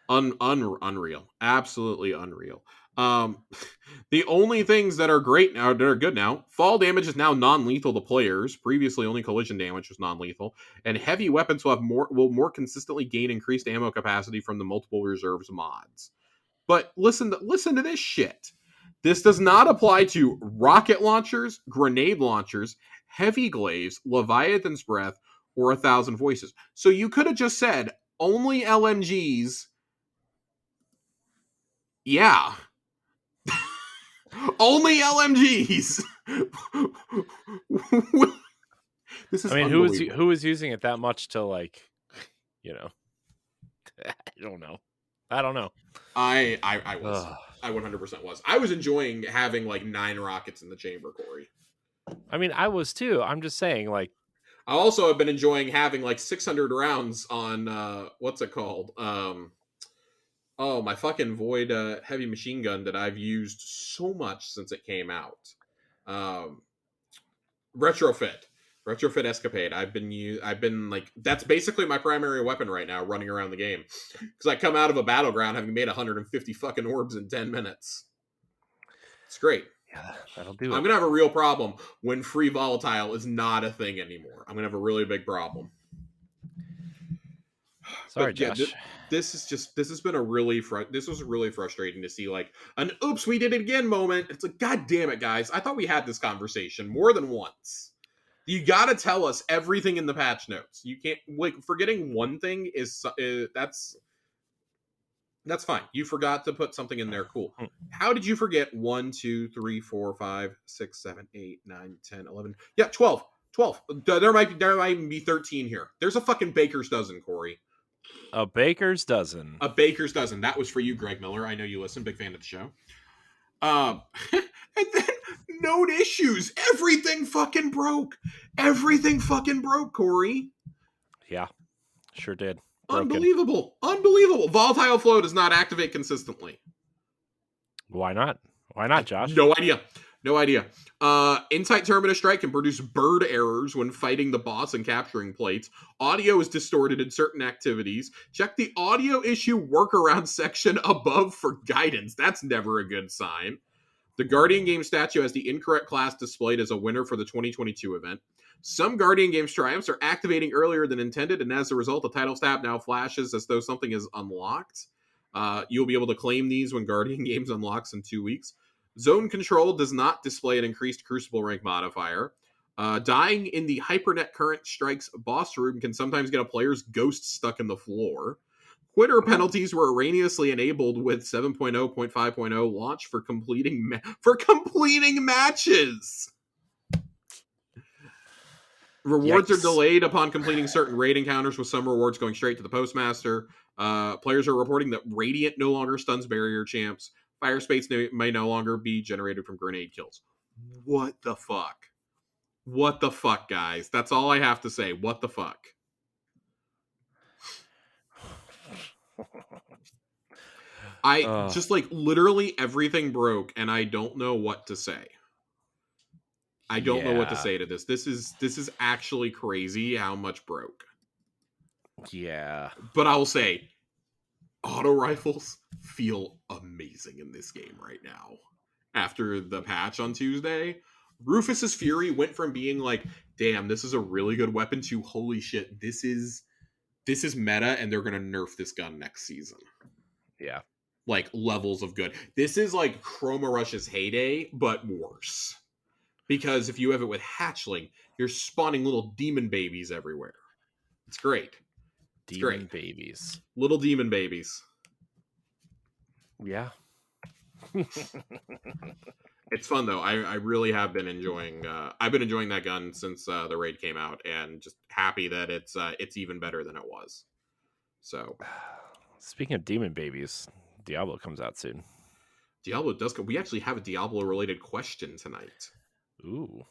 Unreal. Absolutely unreal. The only things that are great now, that are good now, fall damage is now non-lethal to players. Previously, only collision damage was non-lethal, and heavy weapons will more consistently gain increased ammo capacity from the multiple reserves mods. But listen to this shit. This does not apply to rocket launchers, grenade launchers, heavy glaives, Leviathan's Breath, or 1,000 Voices. So you could have just said only LMGs. Yeah. Only LMGs. This is unbelievable. who was using it that much to like, I don't know. I was. I 100% was. I was enjoying having like 9 rockets in the chamber, Corey. I mean, I was too. I'm just saying, like, I also have been enjoying having like 600 rounds on what's it called? My fucking Void heavy machine gun that I've used so much since it came out. Retrofit Escapade. I've been like, that's basically my primary weapon right now, running around the game, because I come out of a battleground having made 150 fucking orbs in 10 minutes. It's great. Yeah, that'll do it. I'm gonna have a real problem when free volatile is not a thing anymore. I'm gonna have a really big problem. Sorry, Josh. This has been this was really frustrating to see, like an oops, we did it again moment. It's like, god damn it, guys. I thought we had this conversation more than once. You gotta tell us everything in the patch notes. You can't, like, forgetting one thing is that's fine. You forgot to put something in there. Cool. How did you forget 1, 2, 3, 4, 5, 6, 7, 8, 9, 10, 11? Yeah, 12. 12. There might be 13 here. There's a fucking baker's dozen, Corey. A baker's dozen. A baker's dozen. That was for you, Greg Miller. I know you listen. Big fan of the show. And then note issues. Everything fucking broke. Everything fucking broke, Corey. Yeah, sure did. Broken. Unbelievable. Volatile flow does not activate consistently. Why not? Why not, Josh? No idea. Insight Terminus Strike can produce bird errors when fighting the boss and capturing plates. Audio is distorted in certain activities. Check the audio issue workaround section above for guidance. That's never a good sign. The Guardian Game statue has the incorrect class displayed as a winner for the 2022 event. Some Guardian Games triumphs are activating earlier than intended, and as a result, the title tab now flashes as though something is unlocked. You'll be able to claim these when Guardian Games unlocks in 2 weeks. Zone Control does not display an increased Crucible rank modifier. Dying in the Hypernet Current Strikes boss room can sometimes get a player's ghost stuck in the floor. Quitter penalties were erroneously enabled with 7.0.5.0 launch for completing matches. Rewards are delayed upon completing certain raid encounters, with some rewards going straight to the postmaster. Players are reporting that Radiant no longer stuns barrier champs. Fire space may no longer be generated from grenade kills. What the fuck? What the fuck, guys? That's all I have to say. What the fuck? Just like literally everything broke, and I don't know what to say. I don't know what to say to this. This is actually crazy how much broke. Yeah. But I will say, auto rifles feel amazing in this game right now. After the patch on Tuesday, Rufus's Fury went from being like, damn, this is a really good weapon, to holy shit, this is meta, and they're gonna nerf this gun next season. Yeah. Like, levels of good. This is like Chroma Rush's heyday, but worse. Because if you have it with Hatchling, you're spawning little demon babies everywhere. It's great. Demon babies. Little demon babies. Yeah. It's fun, though. I really have been enjoying... I've been enjoying that gun since the raid came out, and just happy that it's even better than it was. So... Speaking of demon babies, Diablo comes out soon. Diablo does come. We actually have a Diablo related question tonight. Ooh.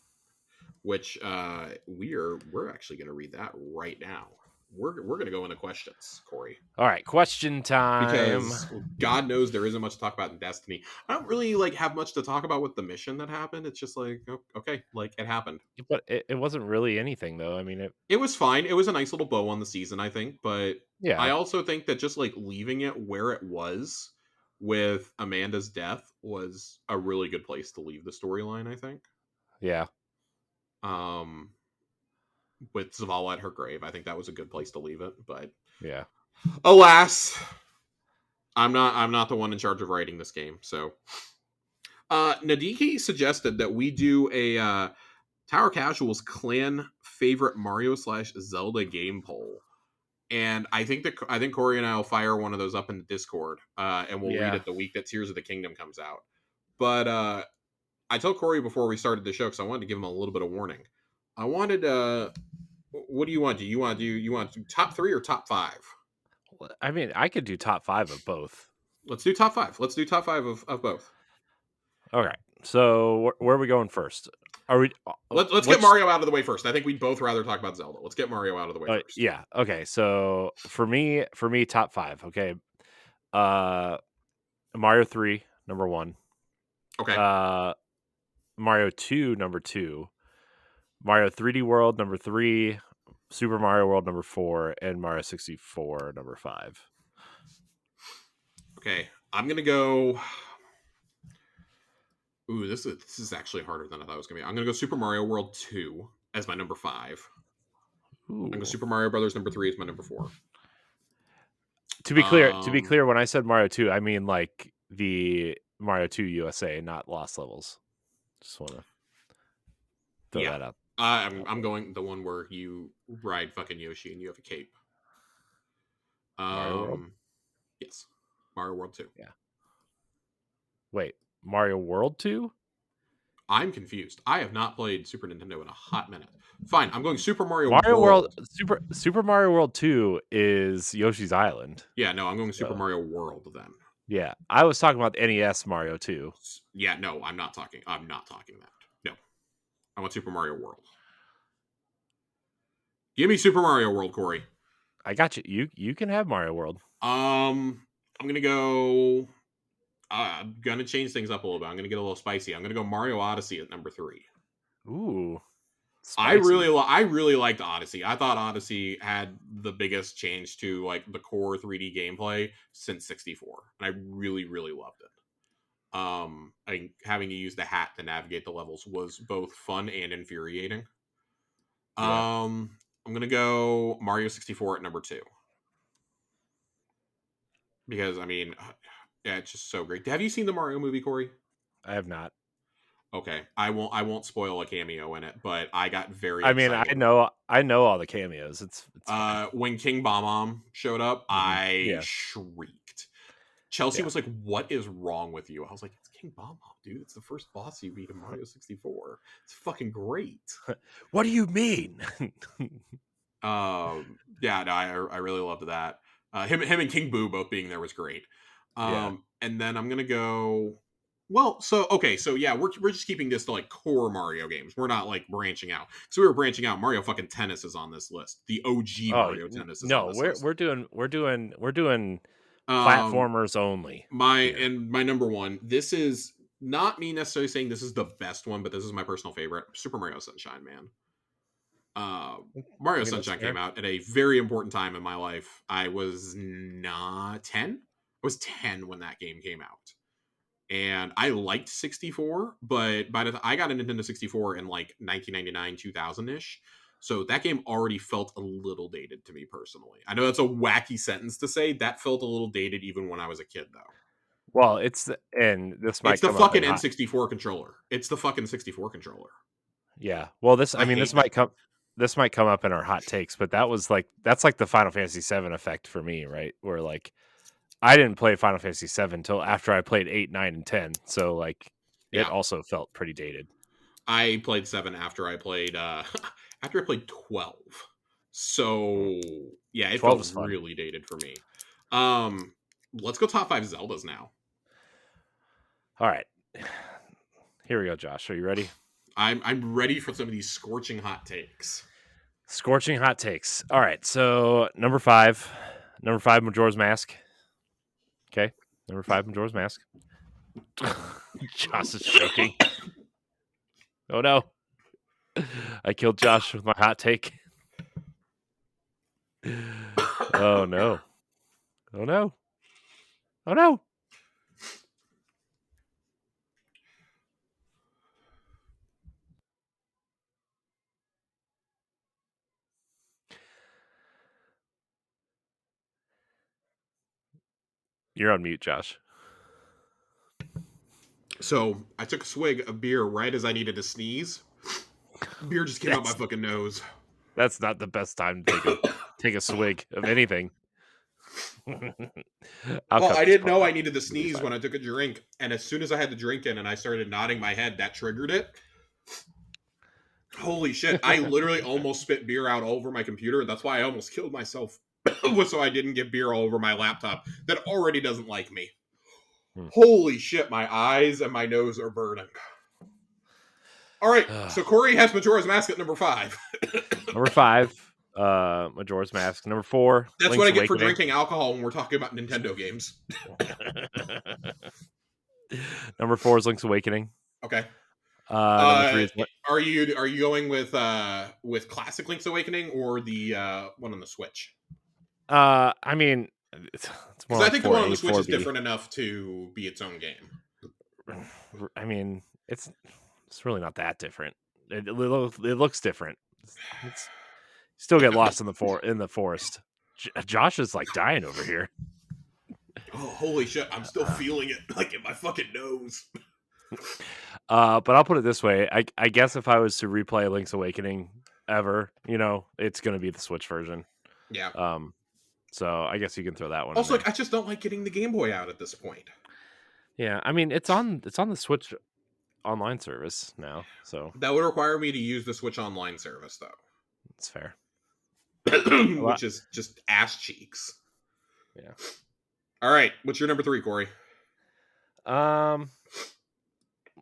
Which we're actually going to read that right now. We're going to go into questions, Corey. All right, question time. Because God knows there isn't much to talk about in Destiny. I don't really like have much to talk about with the mission that happened. It's just like, okay, like it happened. But it wasn't really anything though. I mean, it was fine. It was a nice little bow on the season, I think. But yeah, I also think that just like leaving it where it was with Amanda's death was a really good place to leave the storyline, I think. yeah. With Zavala at her grave, I think that was a good place to leave it. But Yeah. alas, I'm not the one in charge of writing this game. So Nadiki suggested that we do a Tower Casuals clan favorite Mario / Zelda game poll. And I think Corey and I will fire one of those up in the Discord, and we'll read Yeah. it the week that Tears of the Kingdom comes out. But I told Corey before we started the show, because I wanted to give him a little bit of warning. I wanted what do you want? Do you want top 3 or top 5? I mean, I could do top 5 of both. Let's do top 5. Let's do top 5 of both. Okay. So where are we going first? Are we? Let's get Mario out of the way first. I think we'd both rather talk about Zelda. Let's get Mario out of the way first. Yeah. Okay. So for me, top 5. Okay. Mario 3, number 1. Okay. Mario 2, number 2. Mario 3D World, number 3. Super Mario World, number 4, and Mario 64, number 5. Okay, I'm gonna go. Ooh, this is actually harder than I thought it was gonna be. I'm gonna go Super Mario World 2 as my number 5. Ooh. I'm gonna go Super Mario Brothers number 3 as my number 4. To be clear, when I said Mario 2, I mean like the Mario 2 USA, not Lost Levels. Just want to throw that out. I'm going the one where you ride fucking Yoshi and you have a cape. Mario World? Yes. Mario World 2. Yeah. Wait, Mario World 2? I'm confused. I have not played Super Nintendo in a hot minute. Fine, I'm going Super Mario World. Super Mario World 2 is Yoshi's Island. Yeah, no, I'm going Super Mario World then. Yeah, I was talking about NES Mario 2. Yeah, no, I'm not talking that. No. I want Super Mario World. Give me Super Mario World, Corey. I got you. You can have Mario World. I'm gonna go. I'm gonna change things up a little bit. I'm gonna get a little spicy. I'm gonna go Mario Odyssey at number 3. Ooh, spicy. I really liked Odyssey. I thought Odyssey had the biggest change to like the core 3D gameplay since 64, and I really loved it. I think having to use the hat to navigate the levels was both fun and infuriating. Yeah. I'm gonna go Mario 64 at number 2 because I mean, yeah, it's just so great. Have you seen the Mario movie, Corey? I have not. Okay, I won't spoil a cameo in it, but I got very excited. I know all the cameos. It's when King Bomb showed up, I shrieked. Chelsea was like, "What is wrong with you?" I was like, "It's King Bomb, dude. It's the first boss you beat in Mario 64. It's fucking great." What do you mean? Yeah, no, I really loved that. Him and King Boo both being there was great. And then I'm gonna go. Well, so yeah, we're just keeping this to like core Mario games. We're not like branching out. So we were branching out. Mario fucking Tennis is on this list. The OG Mario Tennis is on this list. We're doing platformers only. My number 1. This is not me necessarily saying this is the best one, but this is my personal favorite. Super Mario Sunshine, man. Mario Sunshine came out at a very important time in my life. I was not 10. I was 10 when that game came out. And I liked 64, but by the time I got a Nintendo 64 in like 1999, 2000-ish. So that game already felt a little dated to me personally. I know that's a wacky sentence to say. That felt a little dated even when I was a kid, though. Well, it's the fucking N64 controller. It's the fucking 64 controller. Yeah. Well, this might come up in our hot takes, but that's like the Final Fantasy 7 effect for me, right? Where like I didn't play Final Fantasy 7 until after I played 8, 9, and 10. So like it also felt pretty dated. I played 7 after I played 12. So yeah, it felt really dated for me. let's go top 5 Zeldas now. All right. Here we go, Josh. Are you ready? I'm ready for some of these scorching hot takes. Scorching hot takes. All right. So number 5, Majora's Mask. Okay. Number 5, Majora's Mask. Josh is choking. Oh no. I killed Josh with my hot take. Oh no. Oh no. Oh no. You're on mute, Josh. So I took a swig of beer right as I needed to sneeze. Beer just came out my fucking nose. That's not the best time to take a swig of anything. I didn't know I needed to sneeze when I took a drink, and as soon as I had the drink in and I started nodding my head, that triggered it. Holy shit! I literally almost spit beer out all over my computer. That's why I almost killed myself, so I didn't get beer all over my laptop that already doesn't like me. Holy shit! My eyes and my nose are burning. All right, so Corey has Majora's Mask at number 5. Number 5, Majora's Mask. Number 4, That's Link's what I get Awakening. for drinking alcohol when we're talking about Nintendo games. Number 4 is Link's Awakening. Okay. Number 3 is what? Are you going with classic Link's Awakening or the one on the Switch? I mean, it's more. Because I think the one on the Switch is different enough to be its own game. I mean, it's really not that different. It looks different. It's still get lost in the forest. Josh is like dying over here. Oh, holy shit! I'm still feeling it like in my fucking nose. But I'll put it this way: I guess if I was to replay Link's Awakening ever, it's going to be the Switch version. Yeah. So I guess you can throw that one. Also, I just don't like getting the Game Boy out at this point. Yeah, I mean it's on the Switch online service now, so that would require me to use the Switch Online service, though. That's fair. Which is just ass cheeks. Yeah. All right, what's your number 3, Corey?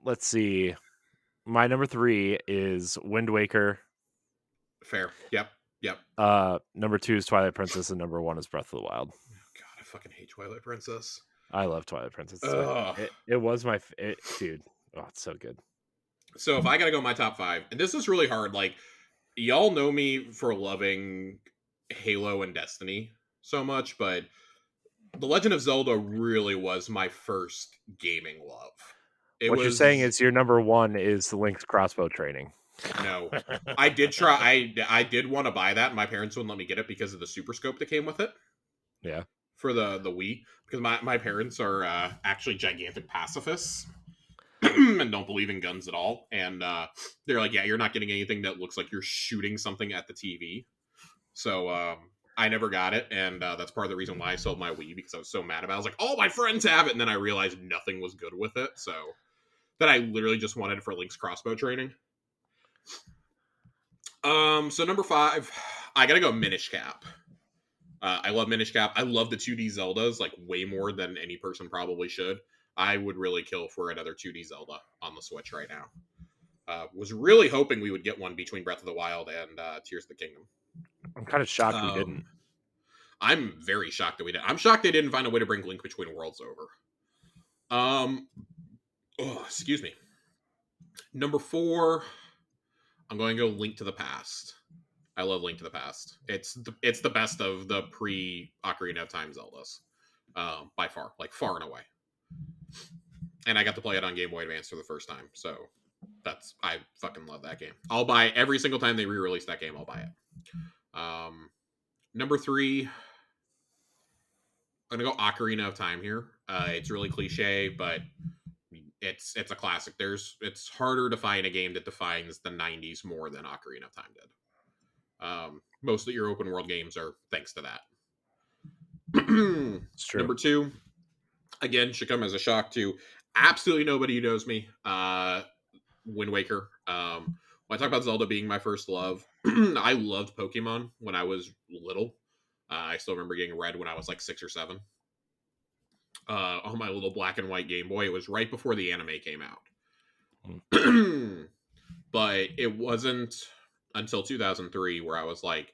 Let's see. My number 3 is Wind Waker. Fair. Yep. Number 2 is Twilight Princess, and number 1 is Breath of the Wild. God, I fucking hate Twilight Princess. I love Twilight Princess. It was my dude. Oh, it's so good. So if I gotta go my top 5, and this is really hard, like y'all know me for loving Halo and Destiny so much, but The Legend of Zelda really was my first gaming love. What you're saying is your number 1 is the Link's crossbow training. No, I did try. I did want to buy that, and my parents wouldn't let me get it because of the Super Scope that came with it. Yeah, for the Wii, because my parents are actually gigantic pacifists and don't believe in guns at all. And they're like, yeah, you're not getting anything that looks like you're shooting something at the TV. So I never got it, and that's part of the reason why I sold my Wii, because I was so mad about it. I was like, all my friends have it, and then I realized nothing was good with it. So that I literally just wanted it for Link's crossbow training. So number 5, I gotta go Minish Cap. I love Minish Cap. I love the 2D Zeldas like way more than any person probably should. I would really kill for another 2D Zelda on the Switch right now. Was really hoping we would get one between Breath of the Wild and Tears of the Kingdom. I'm kind of shocked we didn't. I'm very shocked that we didn't. I'm shocked they didn't find a way to bring Link Between Worlds over. Excuse me. Number 4, I'm going to go Link to the Past. I love Link to the Past. It's the best of the pre-Ocarina of Time Zeldas, by far, like far and away. And I got to play it on Game Boy Advance for the first time, so I fucking love that game. I'll buy every single time they re-release that game. I'll buy it. Number 3, I'm gonna go Ocarina of Time here. It's really cliche, but it's a classic. It's harder to find a game that defines the 90s more than Ocarina of Time did. Most of your open world games are thanks to that. It's true. Number 2, again, should come as a shock to absolutely nobody who knows me. Wind Waker. When I talk about Zelda being my first love, I loved Pokemon when I was little. I still remember getting Red when I was like 6 or 7. on my little black and white Game Boy. It was right before the anime came out. But it wasn't until 2003 where I was like,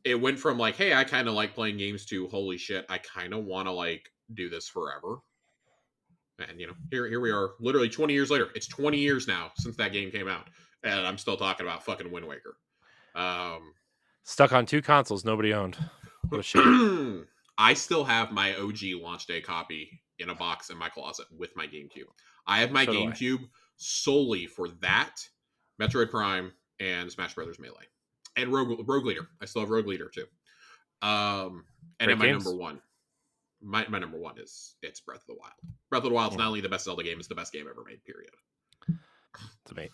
it went from like, hey, I kind of like playing games to holy shit, I kind of want to like do this forever. And here we are, literally 20 years later. It's 20 years now since that game came out, and I'm still talking about fucking Wind Waker. Stuck on 2 consoles nobody owned. What a shame. I still have my OG launch day copy in a box in my closet with my GameCube. I have my GameCube solely for that, Metroid Prime, and Smash Brothers Melee, and Rogue Leader. I still have Rogue Leader too. And then my number one, my number one is Breath of the Wild. Breath of the Wild is not only the best Zelda game; it's the best game ever made. Period.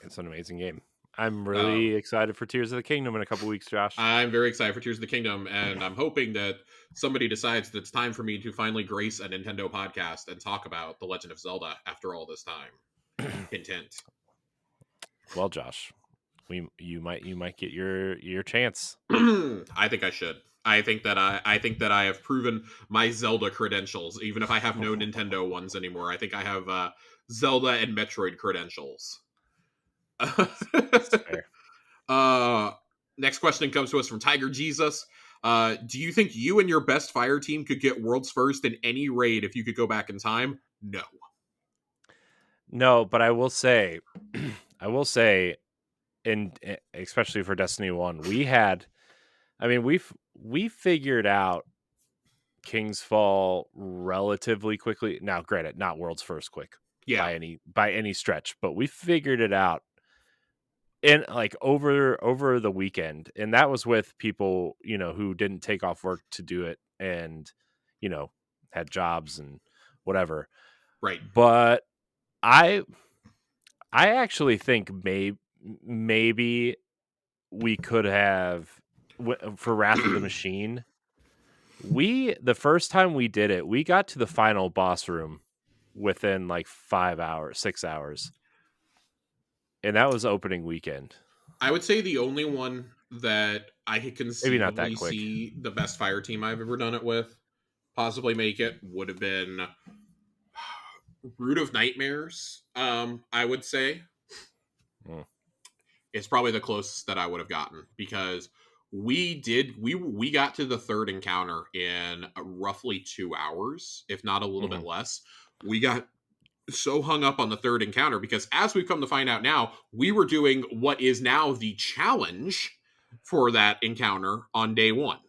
It's an amazing game. I'm really excited for Tears of the Kingdom in a couple weeks, Josh. I'm very excited for Tears of the Kingdom, and I'm hoping that somebody decides that it's time for me to finally grace a Nintendo podcast and talk about The Legend of Zelda after all this time. Intent. Well, Josh, you might get your chance. I think I should. I think that I have proven my Zelda credentials, even if I have no Nintendo ones anymore. I think I have Zelda and Metroid credentials. That's fair. Next question comes to us from Tiger Jesus. Do you think you and your best fire team could get world's first in any raid if you could go back in time? No, but I will say, and especially for Destiny 1, we figured out King's Fall relatively quickly. Now, granted, not world's first quick by any stretch, but we figured it out in like over the weekend, and that was with people who didn't take off work to do it, and had jobs and whatever. Right. But I actually think maybe we could have for Wrath of the Machine. The first time we did it, we got to the final boss room within like 6 hours. And that was opening weekend. I would say the only one that I could conceivably see the best fire team I've ever done it with possibly make it would have been Root of Nightmares. I would say it's probably the closest that I would have gotten, because we got to the third encounter in roughly 2 hours, if not a little bit less. We got so hung up on the third encounter because, as we've come to find out now, we were doing what is now the challenge for that encounter on day one,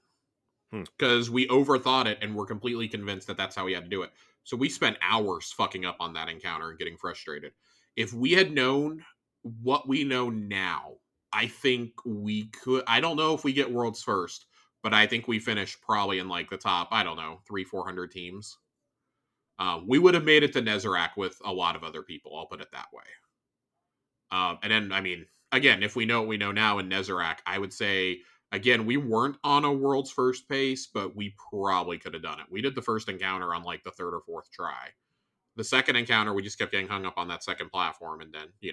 because we overthought it and were completely convinced that that's how we had to do it. So we spent hours fucking up on that encounter and getting frustrated. If we had known what we know now, I think we could. I don't know if we get world's first, but I think we finished probably in like the top, I don't know, 300-400 teams. We would have made it to Nezarec with a lot of other people. I'll put it that way. And then, I mean, again, if we know what we know now in Nezarec, I would say, again, we weren't on a world's first pace, but we probably could have done it. We did the first encounter on like the third or fourth try. The second encounter, we just kept getting hung up on that second platform. And then, you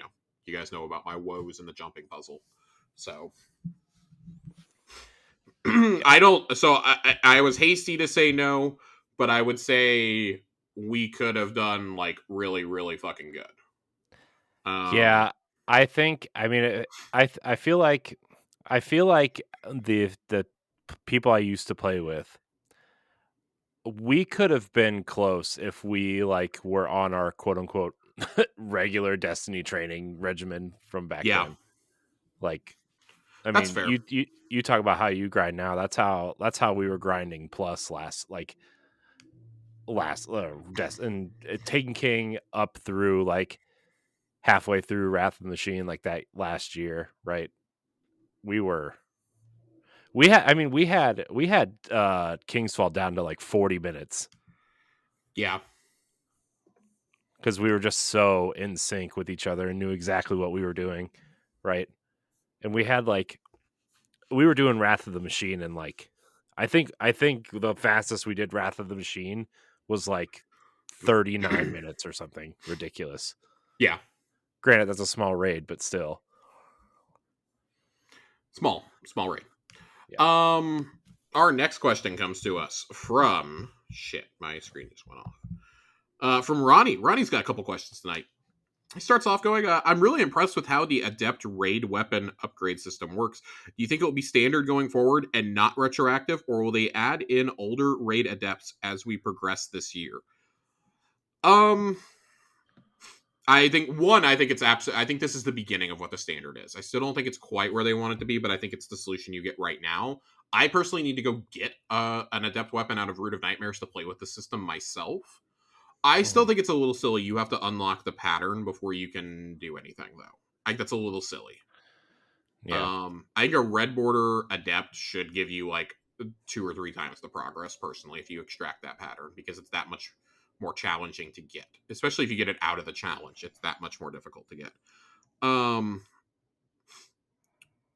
guys know about my woes in the jumping puzzle. So I was hasty to say no, but I would say we could have done like really, really fucking good. Yeah, I think. I mean, I feel like the people I used to play with, we could have been close if we like were on our quote unquote regular Destiny training regimen from back then. Like, I mean, fair. You talk about how you grind now. That's how we were grinding plus and Taken King up through like halfway through Wrath of the Machine, like that last year, right? We had King's Fall down to like 40 minutes. Yeah. Because we were just so in sync with each other and knew exactly what we were doing, right? And we were doing Wrath of the Machine, and like I think the fastest we did Wrath of the Machine was like 39 minutes or something ridiculous. Yeah. Granted, that's a small raid, but still. Small raid. Yeah. Our next question comes to us from... Shit, my screen just went off. From Ronnie. Ronnie's got a couple questions tonight. He starts off going, I'm really impressed with how the Adept raid weapon upgrade system works. Do you think it will be standard going forward and not retroactive, or will they add in older raid Adepts as we progress this year? Um, I think it's absolutely. I think this is the beginning of what the standard is. I still don't think it's quite where they want it to be, but I think it's the solution you get right now. I personally need to go get an Adept weapon out of Root of Nightmares to play with the system myself. I still think it's a little silly. You have to unlock the pattern before you can do anything, though. I think that's a little silly. Yeah. I think a red border Adept should give you like 2 or 3 times the progress, personally, if you extract that pattern, because it's that much more challenging to get. Especially if you get it out of the challenge, it's that much more difficult to get.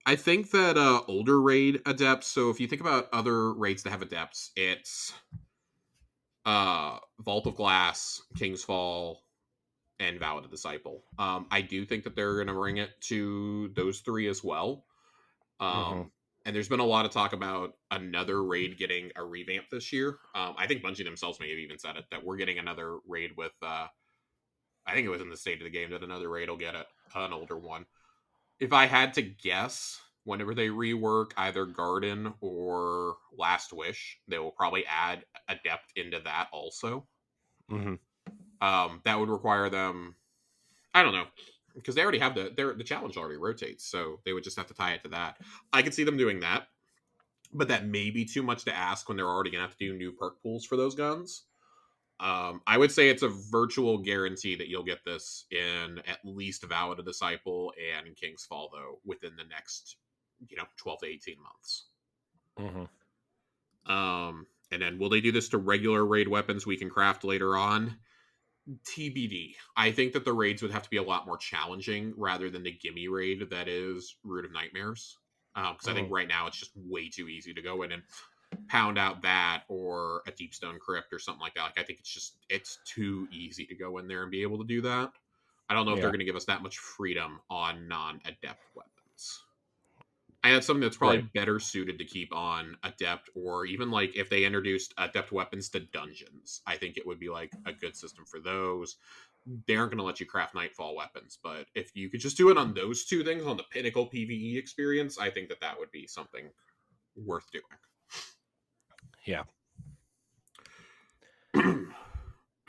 I think that older raid Adepts, so if you think about other raids that have Adepts, it's Vault of Glass, King's Fall, and Vow of the Disciple. I do think that they're going to bring it to those 3 as well. And there's been a lot of talk about another raid getting a revamp this year. I think Bungie themselves may have even said it, that we're getting another raid with, I think it was in the state of the game that another raid will get an older one. If I had to guess, whenever they rework either Garden or Last Wish, they will probably add Adept into that also. That would require them, I don't know, because they already have the challenge already rotates, so they would just have to tie it to that. I could see them doing that, but that may be too much to ask when they're already gonna have to do new perk pools for those guns. I would say it's a virtual guarantee that you'll get this in at least Vow of the Disciple and King's Fall, though, within the next 12 to 18 months. And then will they do this to regular raid weapons we can craft later on? TBD. I think that the raids would have to be a lot more challenging rather than the gimme raid that is Root of Nightmares. Because I think right now it's just way too easy to go in and pound out that or a Deepstone Crypt or something like that. Like, I think it's too easy to go in there and be able to do that. I don't know if they're going to give us that much freedom on non-Adept weapons. And that's something that's probably better suited to keep on Adept, or even like if they introduced Adept weapons to dungeons. I think it would be like a good system for those. They aren't going to let you craft Nightfall weapons, but if you could just do it on those 2 things, on the pinnacle PvE experience, I think that would be something worth doing. Yeah.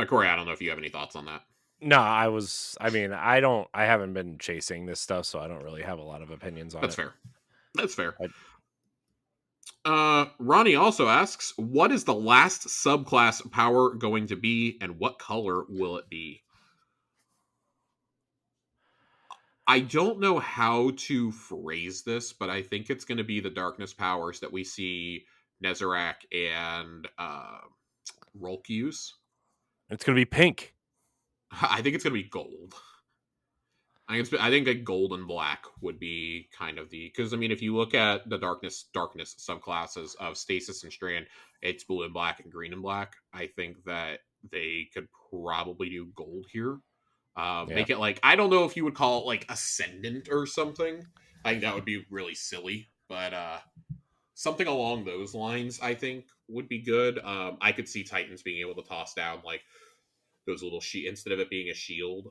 Corey, I don't know if you have any thoughts on that. No, I haven't been chasing this stuff, so I don't really have a lot of opinions on That's it. Fair. That's fair. Ronnie also asks, what is the last subclass power going to be, and what color will it be? I don't know how to phrase this, but I think it's going to be the darkness powers that we see Nezarec and Rolk use. It's going to be pink. I think it's going to be gold. I think a gold and black would be kind of because I mean, if you look at the darkness subclasses of Stasis and Strand, it's blue and black and green and black. I think that they could probably do gold here. Make it like, I don't know if you would call it like Ascendant or something. I think that would be really silly, but something along those lines I think would be good. I could see Titans being able to toss down like those little instead of it being a shield,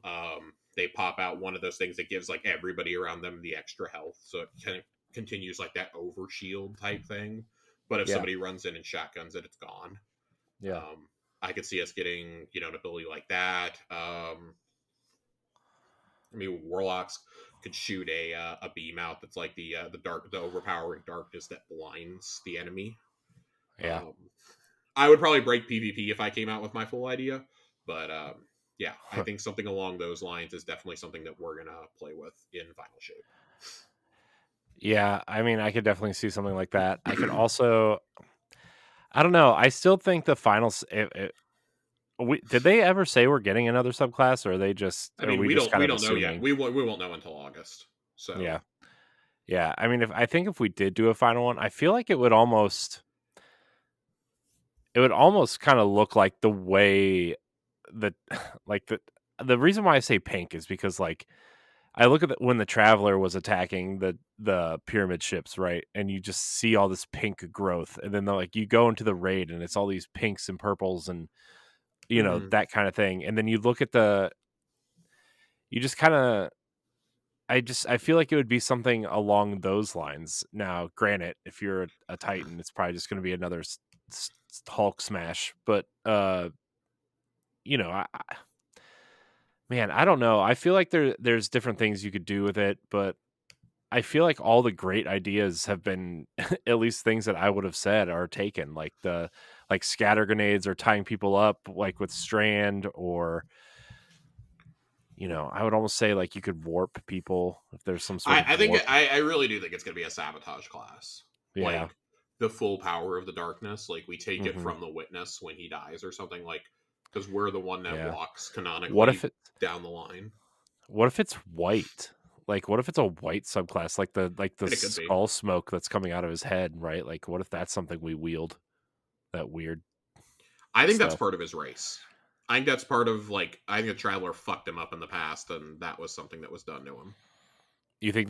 they pop out one of those things that gives like everybody around them the extra health, so it kind of continues like that over shield type thing. But if somebody runs in and shotguns it, it's gone. I could see us getting an ability like that. I mean, Warlocks could shoot a beam out that's like the overpowering darkness that blinds the enemy. I would probably break PvP if I came out with my full idea, but I think something along those lines is definitely something that we're gonna play with in Final Shape. Yeah, I mean, I could definitely see something like that. I could also, I don't know. I still think the finals. Did they ever say we're getting another subclass, or are they just? I mean, we don't know yet. We won't know until August. So yeah. I mean, if we did do a final one, I feel like it would almost kind of look like the way that, like the reason why I say pink is because like I look at when the Traveler was attacking the pyramid ships, right, and you just see all this pink growth, and then like you go into the raid and it's all these pinks and purples and Mhm. that kind of thing. And then you look at you just kind of, I feel like it would be something along those lines. Now, granted, if you're a Titan, it's probably just going to be another Hulk smash. But man, I don't know. I feel like there's different things you could do with it, but I feel like all the great ideas have been at least things that I would have said are taken, like like scatter grenades or tying people up like with strand, or I would almost say like you could warp people if there's some sort of I think warp. I really do think it's going to be a sabotage class, Yeah. like the full power of the darkness. Like we take it Hmm. from the witness when he dies or something, like because we're the one that Yeah. walks What if canonically it down the line, what if it's white? Like what if it's a white subclass, like the and it could be. skull smoke that's coming out of his head, right? Like what if that's something we wield? That weird I think that's stuff. part of his race. I think that's part of like I think a traveler fucked him up in the past, and that was something that was done to him. You think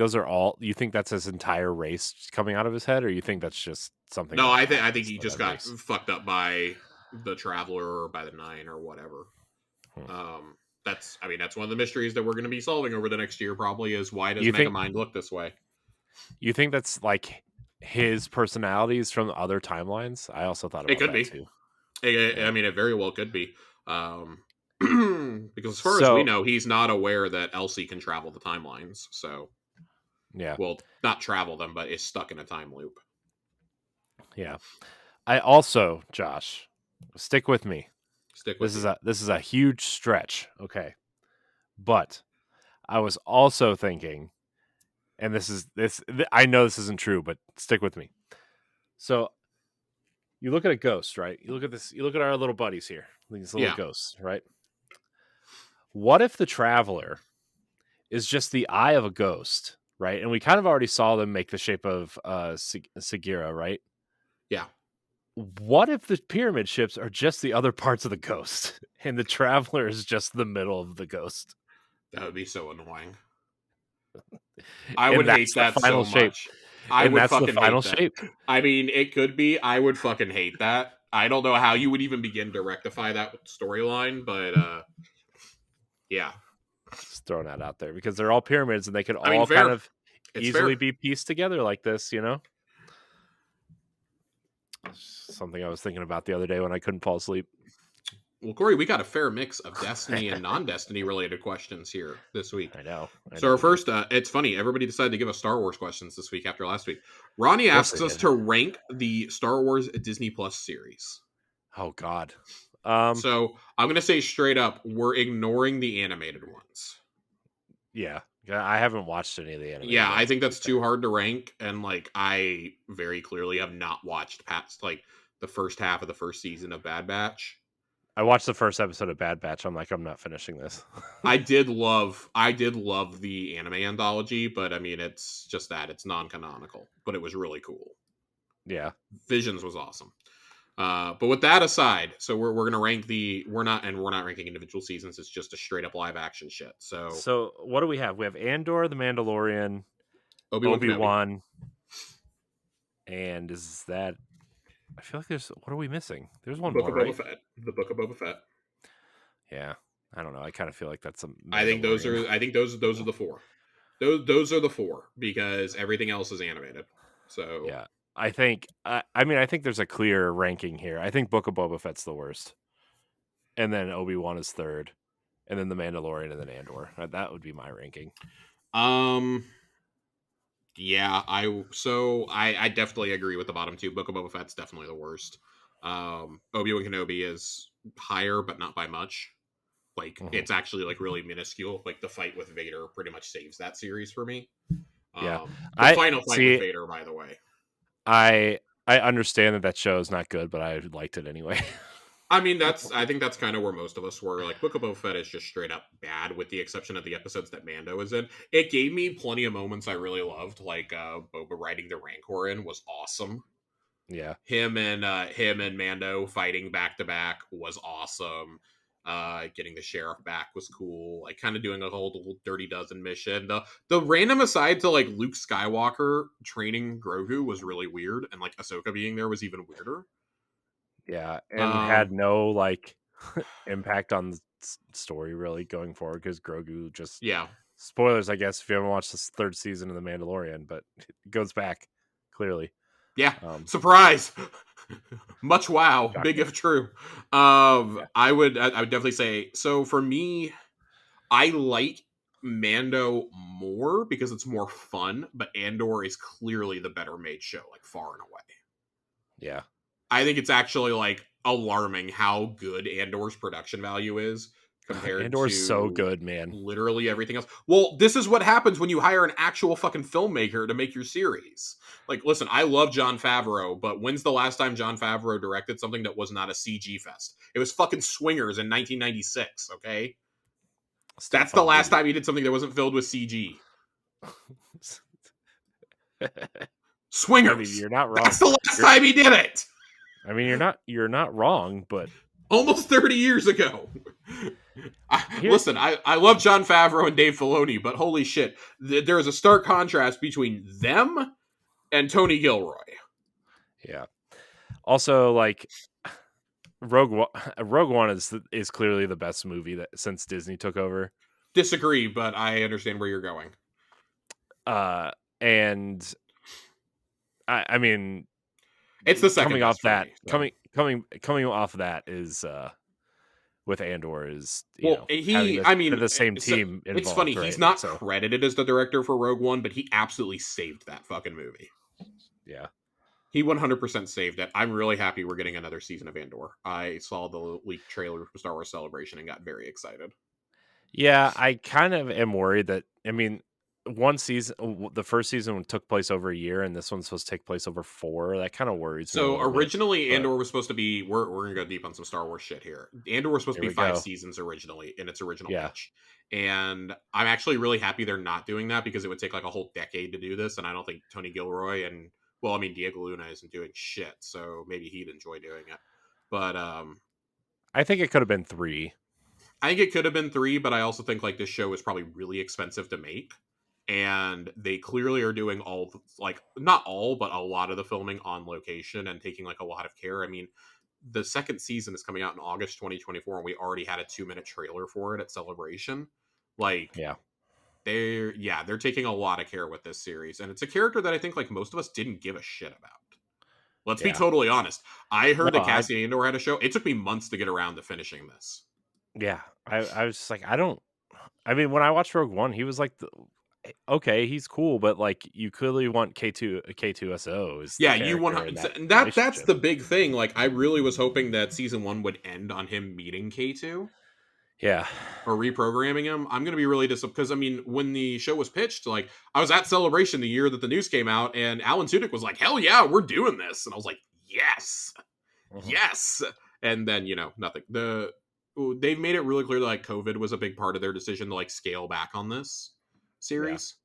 that's his entire race coming out of his head, or you think that's just something No, that I think happens he to just that got race? fucked up by the traveler or by the nine or whatever. Hmm. That's I mean that's one of the mysteries that we're going to be solving over the next year. Probably is why does You think Megamind look this way? you think that's like his personalities from other timelines? I also thought It about could that be. too. I Yeah. mean, it very well could be. Um, because as far as we So know, he's not aware that Elsie can travel the timelines. So, yeah, well, not travel them, but is stuck in a time loop. yeah. I also, Josh, stick with me. Stick with This is you. a huge stretch, okay? But I was also thinking, and I know this isn't true, but stick with me. So you look at a ghost, right? You look at this. You look at our little buddies here, these little Yeah, ghosts, right? What if the traveler is just the eye of a ghost, right? And we kind of already saw them make the shape of Sagira, right? yeah, What if the pyramid ships are just the other parts of the ghost, and the traveler is just the middle of the ghost, that would be so annoying. I and would that's hate the that final so shape, much. I and would that's the fucking final hate that. shape? I mean, it could be. I would fucking hate that. I don't know how you would even begin to rectify that storyline, but yeah. Just throwing that out there because they're all pyramids, and they could I mean, all kind fair. of It's easily fair. be pieced together like this. Something I was thinking about the other day when I couldn't fall asleep. Well, Corey, we got a fair mix of Destiny and non-Destiny related questions here this week. I So know our we do. first, it's funny. Everybody decided to give us Star Wars questions this week after last week. Ronnie Of course asks they us did. to rank the Star Wars Disney Plus series. Oh God. So I'm going to say straight up, we're ignoring the animated ones. Yeah. I haven't watched any of the animated Yeah, I ones, think to be that's too fair. hard to rank, and like I very clearly have not watched past like the first half of the first season of Bad Batch. I watched the first episode of Bad Batch. I'm like, I'm not finishing this. I did love the anime anthology, but I mean it's just that it's non-canonical, but it was really cool. Yeah. Visions was awesome. But with that aside, so we're gonna rank we're not ranking individual seasons. It's just a straight up live action shit. So So what do we have? We have Andor, the Mandalorian, Obi-Wan Kenobi, Obi-Wan, and is that? I feel like there's. What are we missing? There's one Book more, of Boba right? Fett, the Book of Boba Fett. Yeah. I don't know. I kind of feel like that's a I Mandalorian. think those are the four. Those are the four because everything else is animated. So Yeah. I think. I mean, I think there's a clear ranking here. I think Book of Boba Fett's the worst, and then Obi-Wan is third, and then the Mandalorian, and then Andor. That would be my ranking. um yeah, I definitely agree with the bottom two. Book of Boba Fett's definitely the worst. Obi-Wan Kenobi is higher, but not by much. Like Hmm. it's actually like really minuscule. Like the fight with Vader pretty much saves that series for me. Yeah. The I final fight with see. Vader, by the way. I understand that show is not good, but I liked it anyway. I mean, I think that's kind of where most of us were. Like Book of Boba Fett is just straight up bad, with the exception of the episodes that Mando is in. It gave me plenty of moments I really loved, like Boba riding the Rancor in was awesome. Yeah. Him and Mando fighting back to back was awesome. Getting the sheriff back was cool. Like kind of doing a whole little Dirty Dozen mission. The random aside to like Luke Skywalker training Grogu was really weird, and like Ahsoka being there was even weirder. Yeah. And had Um, no like impact on the story really going forward because Grogu just Yeah. spoilers, I guess, if you haven't watched this third season of The Mandalorian, but it goes back clearly. Yeah. Um, Surprise. Much wow. Big Shocking. if true. Yeah. I would definitely say, so for me, I like Mando more because it's more fun, but Andor is clearly the better made show, like far and away. Yeah. I think it's actually like alarming how good Andor's production value is compared Andor's so to good, man. literally everything else. Well, this is what happens when you hire an actual fucking filmmaker to make your series. Like, listen, I love Jon Favreau, but when's the last time Jon Favreau directed something that was not a CG fest? It was fucking Swingers in 1996, okay? Still a That's the fun last movie. time he did something that wasn't filled with CG. I mean, Swingers. you're not That's wrong. the last time he did it. I mean, you're not wrong, but Almost 30 years ago. here, Listen, I love Jon Favreau and Dave Filoni, but holy shit, there is a stark contrast between them and Tony Gilroy. yeah. Also, like Rogue One is clearly the best movie that since Disney took over. Disagree, but I understand where you're going. And I mean, It's the second coming best off for that, me. So. coming off that is with Andor is Well, having I mean, the same team it's funny. involved, He's right? not So credited as the director for Rogue One, but he absolutely saved that fucking movie. yeah, He 100% saved it. I'm really happy we're getting another season of Andor. I saw the leaked trailer for Star Wars Celebration and got very excited. yeah. I kind of am worried that one season, the first season took place over a year, and this one's supposed to take place over 4. That kind of worries me a So little bit. originally, But Andor was supposed to be. We're gonna go deep on some Star Wars shit here. Andor was supposed here to be we five go. seasons originally in its original Yeah, pitch, and I'm actually really happy they're not doing that because it would take like a whole decade to do this, and I don't think Tony Gilroy and well, I mean Diego Luna isn't doing shit, so maybe he'd enjoy doing it. But I think it could have been 3. I think it could have been 3, but I also think like this show is probably really expensive to make. And they clearly are doing like not all, but a lot of the filming on location and taking like a lot of care. I mean, the second season is coming out in August 2024, and we already had a 2-minute trailer for it at Celebration. Like Yeah, they're taking a lot of care with this series, and it's a character that I think like most of us didn't give a shit about. Let's be yeah. totally honest. I No, heard that Cassian Andor had a show. It took me months to get around to finishing this. yeah. I was just like, I don't. I mean, when I watched Rogue One, he was like, okay, he's cool, but like, you clearly want K2SO is the Yeah, you character in 100%. that And that's relationship. the big thing. Like, I really was hoping that season 1 would end on him meeting K2 Yeah, or reprogramming him. I'm gonna be really disappointed because I mean, when the show was pitched, like I was at Celebration the year that the news came out, and Alan Tudyk was like, "Hell yeah, we're doing this," and I was like, "Yes, mhm, yes." And then nothing. They've made it really clear that like COVID was a big part of their decision to like scale back on this yeah, series.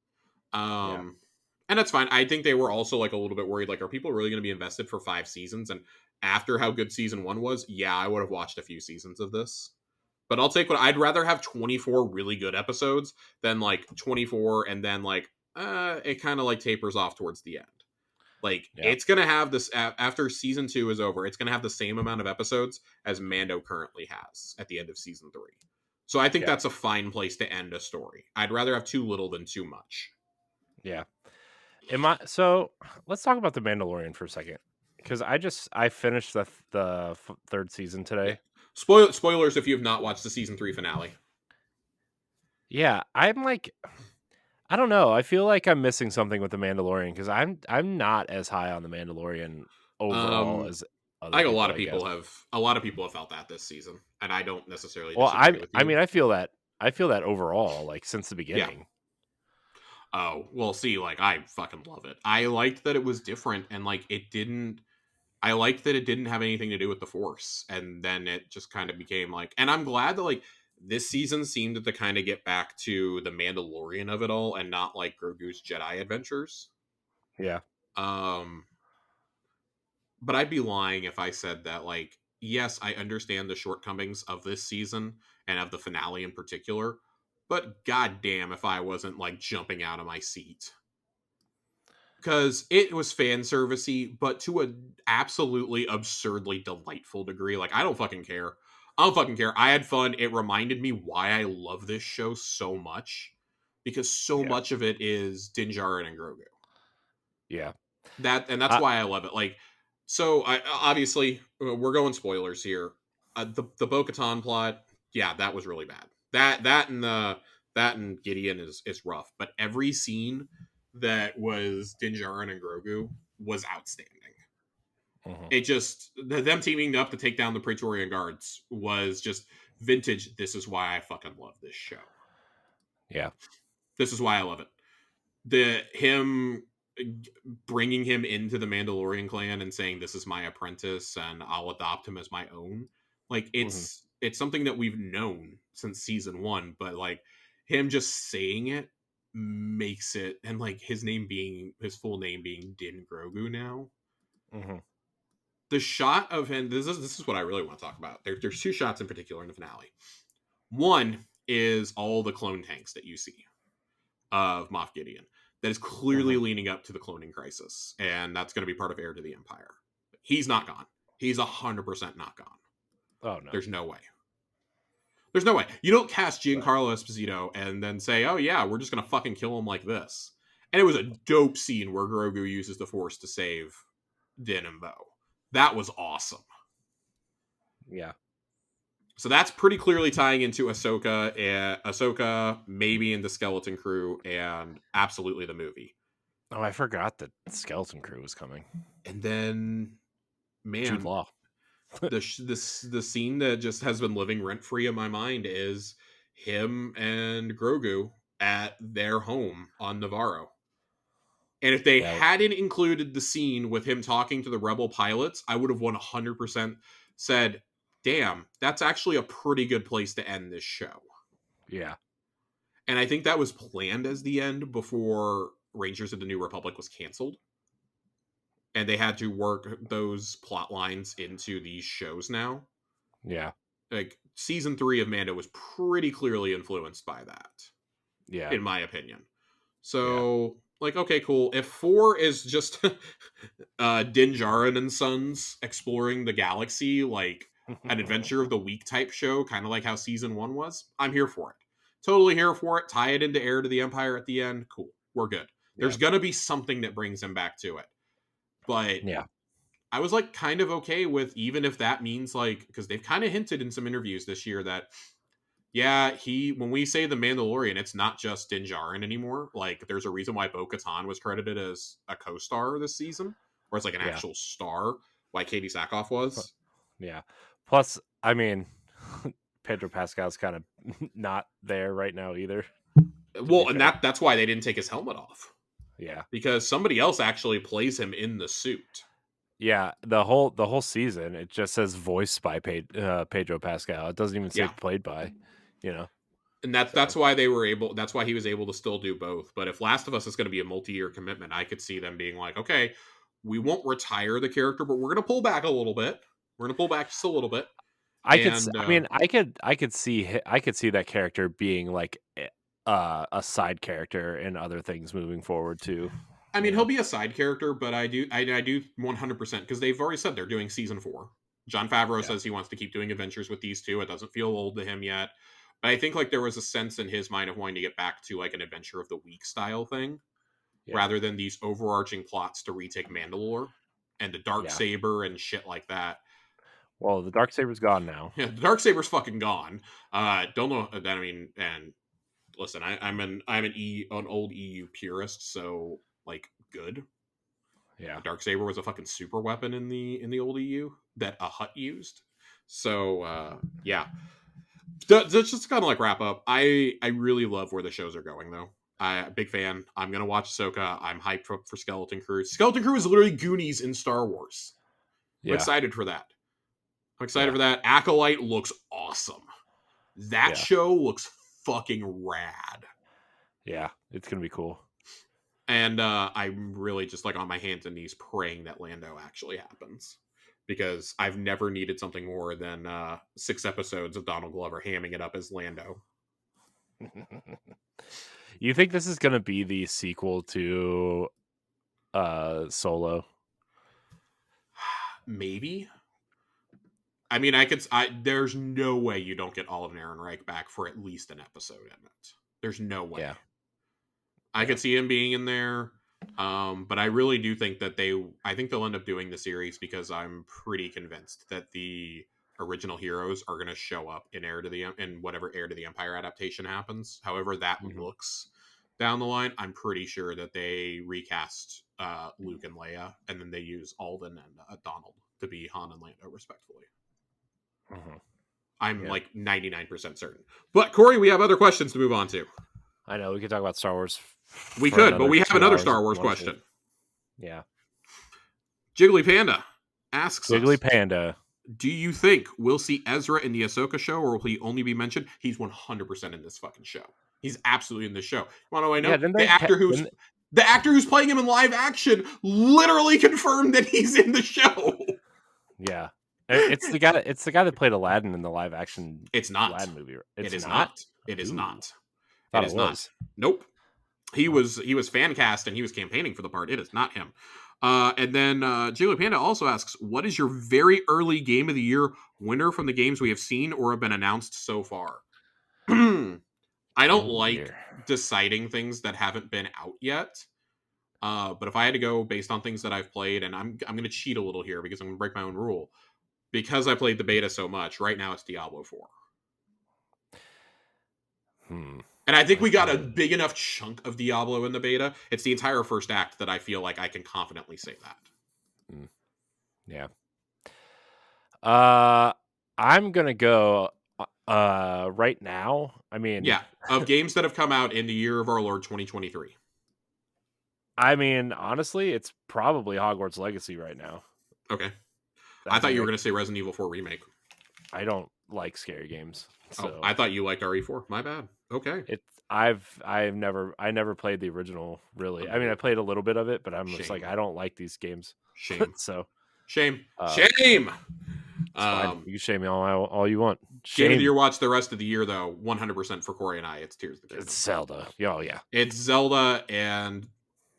yeah, And that's fine. I think they were also like a little bit worried, like, are people really going to be invested for 5 seasons? And after how good season 1 was, yeah, I would have watched a few seasons of this. But I'll take what I'd rather have 24 really good episodes than like 24 and then like it kind of like tapers off towards the end. Like yeah, it's gonna have this after season 2 is over. It's gonna have the same amount of episodes as Mando currently has at the end of season 3. So I think yeah, that's a fine place to end a story. I'd rather have too little than too much. yeah. So let's talk about the Mandalorian for a second because I finished the third season Yeah. today. Spoilers if you have not watched the season 3 finale. Yeah, I'm like, I don't know. I feel like I'm missing something with the Mandalorian because I'm not as high on the Mandalorian overall Um, as I other think people, I guess. a lot of people have felt that this season, and I don't necessarily Well, disagree with I you. mean, I feel that overall, like since the Yeah. beginning. Oh, well, see, like I fucking love it. I liked that it was different, and like it didn't. I liked that it didn't have anything to do with the Force, and then it just kind of became like. And I'm glad that like this season seemed to kind of get back to the Mandalorian of it all, and not like Grogu's Jedi adventures. Yeah, Um, but I'd be lying if I said that, like, yes, I understand the shortcomings of this season and of the finale in particular, but goddamn if I wasn't like jumping out of my seat. Because it was fan servicey, but to an absolutely absurdly delightful degree. Like, I don't fucking care. I don't fucking care. I had fun. It reminded me why I love this show so much, because so Yeah. much of it is Din Djarin and Grogu. Yeah. And that's I, why I love it. Like, so I obviously we're going spoilers here. The Bo-Katan plot, yeah, that was really bad. That and Gideon is rough, but every scene that was Din Djarin and Grogu was outstanding. mhm. It just them teaming up to take down the Praetorian Guards was just vintage. This is why I fucking love this show. Yeah. This is why I love it. The him bringing him into the Mandalorian clan and saying this is my apprentice and I'll adopt him as my own. Like Hmm. it's something that we've known since season 1, but like him just saying it makes it, and like his full name being Din Grogu now. Hmm. The shot of him, this is what I really want to talk about. There's two shots in particular in the finale. One is all the clone tanks that you see of Moff Gideon that is clearly Hmm. leaning up to the cloning crisis, and that's going to be part of Heir to the Empire. He's not gone. He's 100% not gone. Oh no. There's no way. There's no way. You don't cast No. Giancarlo Esposito and then say, "Oh yeah, we're just going to fucking kill him like this." And it was a dope scene where Grogu uses the Force to save Din and Bo. That was awesome. Yeah. So that's pretty clearly tying into Ahsoka, maybe into Skeleton Crew, and absolutely the movie. Oh, I forgot that Skeleton Crew was coming. And then, Jude man, Law. the scene that just has been living rent free in my mind is him and Grogu at their home on Navarro. And if they Yeah. hadn't included the scene with him talking to the rebel pilots, I would have 100% said, "Damn, that's actually a pretty good place to end this show." Yeah. And I think that was planned as the end before Rangers of the New Republic was canceled. And they had to work those plot lines into these shows now. Yeah. Like season 3 of Mando was pretty clearly influenced by that, Yeah. in my opinion. Yeah. So, like, okay, cool. If 4 is just Din Djarin and Sons exploring the galaxy, like an adventure of the week type show, kind of like how season 1 was, I'm here for it. Totally here for it. Tie it into Heir to the Empire at the end. Cool. We're good. Yeah. There's gonna be something that brings him back to it. But Yeah. I was like kind of okay with, even if that means like, because they've kind of hinted in some interviews this year that yeah, when we say the Mandalorian, it's not just Din Djarin anymore. Like, there's a reason why Bo-Katan was credited as a co-star this season, or it's like an Yeah. actual star, why Katie Sackhoff was. Yeah. Plus, I mean, Pedro Pascal's kind of not there right now either. To be Well, and fair. that's why they didn't take his helmet off, Yeah. because somebody else actually plays him in the suit. Yeah. The whole season, it just says voiced by Pedro Pascal. It doesn't even say Yeah, played by. You know. and So that's why they were able. That's why he was able to still do both. But if Last of Us is going to be a multi-year commitment, I could see them being like, okay, we won't retire the character, but we're going to pull back a little bit. We're going to pull back just a little bit. And I mean, I could see that character being like a side character in other things moving forward too. I You mean, he'll know. be a side character, but I do 100% because they've already said they're doing season 4. John Favreau Yeah. says he wants to keep doing adventures with these two. It doesn't feel old to him yet, but I think like there was a sense in his mind of wanting to get back to like an adventure of the week style thing, Yeah. rather than these overarching plots to retake Mandalore and the dark Yeah. saber and shit like that. Well, the dark saber's gone now. Yeah, the dark saber's fucking gone. Don't know that. I mean, and listen, I'm an old EU purist, so like good. Yeah. The Darksaber was a fucking super weapon in the old EU that a Hutt used. So yeah, that's just kind of like wrap up. I really love where the shows are going though. Big fan. I'm gonna watch Ahsoka. I'm hyped for Skeleton Crew. Skeleton Crew is literally Goonies in Star Wars. I'm Yeah. excited for that. I'm excited Yeah. for that. Acolyte looks awesome. That Yeah. show looks fucking rad. Yeah. It's gonna be cool. And I'm really just like on my hands and knees praying that Lando actually happens, because I've never needed something more than 6 episodes of Donald Glover hamming it up as Lando. You think this is gonna be the sequel to Solo? Maybe. I mean, there's no way you don't get Alden Ehrenreich back for at least an episode in it. There's no way. Yeah. I could see him being in there. But I really do think that I think they'll end up doing the series because I'm pretty convinced that the original heroes are going to show up in whatever Heir to the Empire adaptation happens. However that looks down the line, I'm pretty sure that they recast Luke and Leia, and then they use Alden and Donald to be Han and Lando, respectively. I'm like 99% certain. But Corey, we have other questions to move on to. I know we could talk about Star Wars. We could, but we have another Star Wars question. Yeah. Jiggly Panda asks Jiggly Panda. Do you think we'll see Ezra in the Ahsoka show, or will he only be mentioned? He's 100% in this fucking show. He's absolutely in this show. Want to know? Yeah, the actor who's playing him in live action literally confirmed that he's in the show. Yeah. It's the guy that played Aladdin in the live action Aladdin movie. It is not. It is not. It is not. Nope. He was fan cast and he was campaigning for the part. It is not him. And then Jiggly Panda also asks, what is your very early game of the year winner from the games we have seen or have been announced so far? I don't like deciding things that haven't been out yet. But if I had to go based on things that I've played, and I'm going to cheat a little here because I'm going to break my own rule. Because I played the beta so much, right now it's Diablo 4. And I think we got a big enough chunk of Diablo in the beta. It's the entire first act that I feel like I can confidently say that. Yeah. I'm going to go right now. I mean... Yeah, of games that have come out in the year of our Lord 2023. I mean, honestly, it's probably Hogwarts Legacy right now. Okay. I thought you were going to say Resident Evil 4 Remake. I don't like scary games. So. Oh, I thought you liked RE4. My bad. Okay. I never played the original, really. I mean, I played a little bit of it, but I'm just like, I don't like these games. Shame. So shame. Shame. You can shame me all you want. Shame. Game of the year watch the rest of the year, though. 100% for Corey and I. It's Tears of the Kingdom. It's Zelda. Oh yeah. It's Zelda, and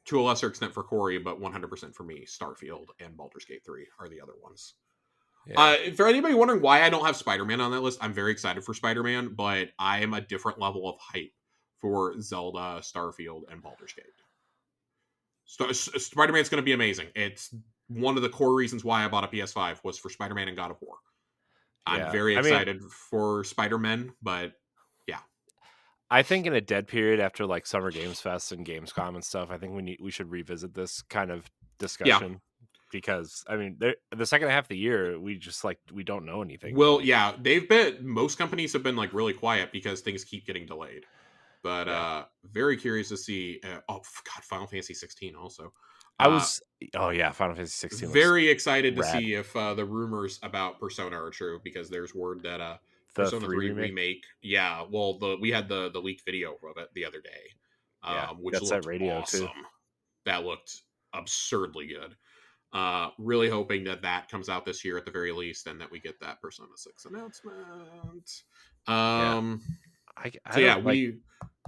to a lesser extent for Corey, but 100% for me, Starfield and Baldur's Gate 3 are the other ones. Yeah. For anybody wondering why I don't have Spider-Man on that list, I'm very excited for Spider-Man, but I am a different level of hype for Zelda, Starfield, and Baldur's Gate. Spider-Man's going to be amazing. It's one of the core reasons why I bought a PS5 was for Spider-Man and God of War. I'm very excited for Spider-Man, but yeah. I think in a dead period after like Summer Games Fest and Gamescom and stuff, I think we should revisit this kind of discussion. Yeah. Because I mean, the second half of the year, we don't know anything. Well, yeah, most companies have been like really quiet because things keep getting delayed. But very curious to see. Final Fantasy 16 also. Final Fantasy 16. Very excited to see if the rumors about Persona are true, because there's word that Persona 3 remake. Yeah, well, we had the leaked video of it the other day, which looked awesome. Too. That looked absurdly good. Really hoping that comes out this year at the very least, and that we get that Persona 6 announcement.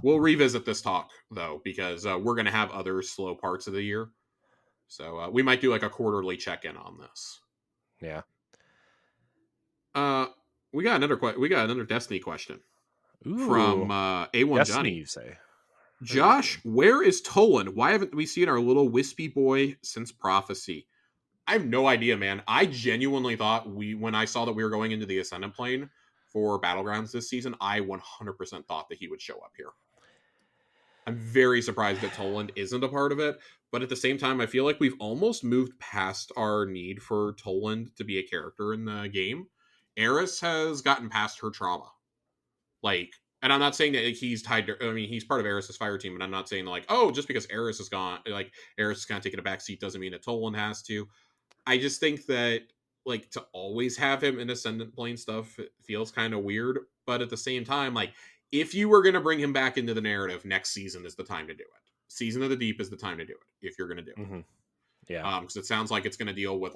We'll revisit this talk though, because we're going to have other slow parts of the year. So we might do like a quarterly check-in on this. Yeah. We got another Destiny question. Ooh, from A1 Destiny, Johnny. You say. Josh, where is Toland? Why haven't we seen our little wispy boy since Prophecy? I have no idea, man. I genuinely thought when I saw that we were going into the Ascendant Plane for Battlegrounds this season, I 100% thought that he would show up here. I'm very surprised that Toland isn't a part of it, but at the same time, I feel like we've almost moved past our need for Toland to be a character in the game. Eris has gotten past her trauma. And I'm not saying that he's tied to, I mean, he's part of Eris's fire team, but I'm not saying just because Eris is gone, Eris is kind of taking a backseat doesn't mean that Toland has to. I just think that, to always have him in Ascendant Plane stuff feels kind of weird, but at the same time, if you were going to bring him back into the narrative, next season is the time to do it. Season of the Deep is the time to do it, if you're going to do it. Yeah. Because it sounds like it's going to deal with,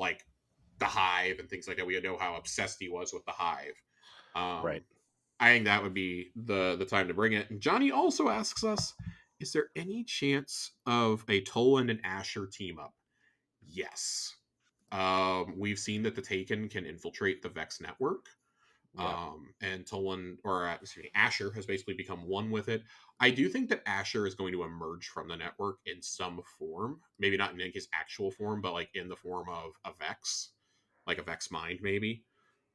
the Hive and things like that. We know how obsessed he was with the Hive. Right. I think that would be the time to bring it. And Johnny also asks us, is there any chance of a Toland and Asher team up? Yes. We've seen that the Taken can infiltrate the Vex network. Yeah. And Tolan, or excuse me, Asher has basically become one with it. I do think that Asher is going to emerge from the network in some form. Maybe not in his actual form, but like in the form of a Vex, like a Vex mind, maybe.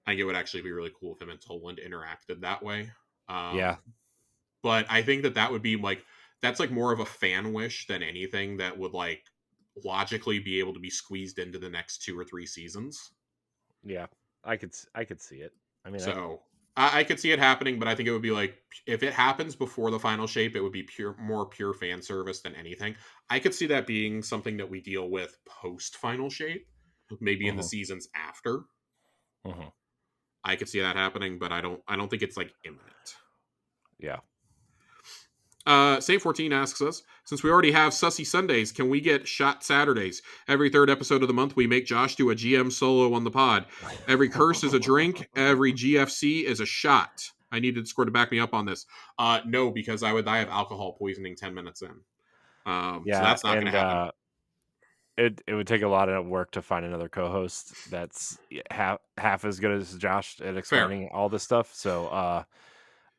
I think it would actually be really cool if him and Toland interacted that way. Yeah. But I think that that would be like, that's like more of a fan wish than anything that would like logically be able to be squeezed into the next 2 or 3 seasons. Yeah. I could see it. I mean, So I could see it happening, but I think it would be like, if it happens before the final shape, it would be more pure fan service than anything. I could see that being something that we deal with post final shape, maybe in the uh seasons after. uh I could see that happening, but I don't think it's like imminent. yeah. Saint 14 asks us, since we already have Sussy Sundays, can we get Shot Saturdays? Every third episode of the month, we make Josh do a GM solo on the pod. Every curse is a drink. Every GFC is a shot. I needed Discord to back me up on this. No, because I would die of alcohol poisoning 10 minutes in. So Yeah, that's not going and to happen. it would take a lot of work to find another co-host that's half as good as Josh at Fair. explaining all this stuff. So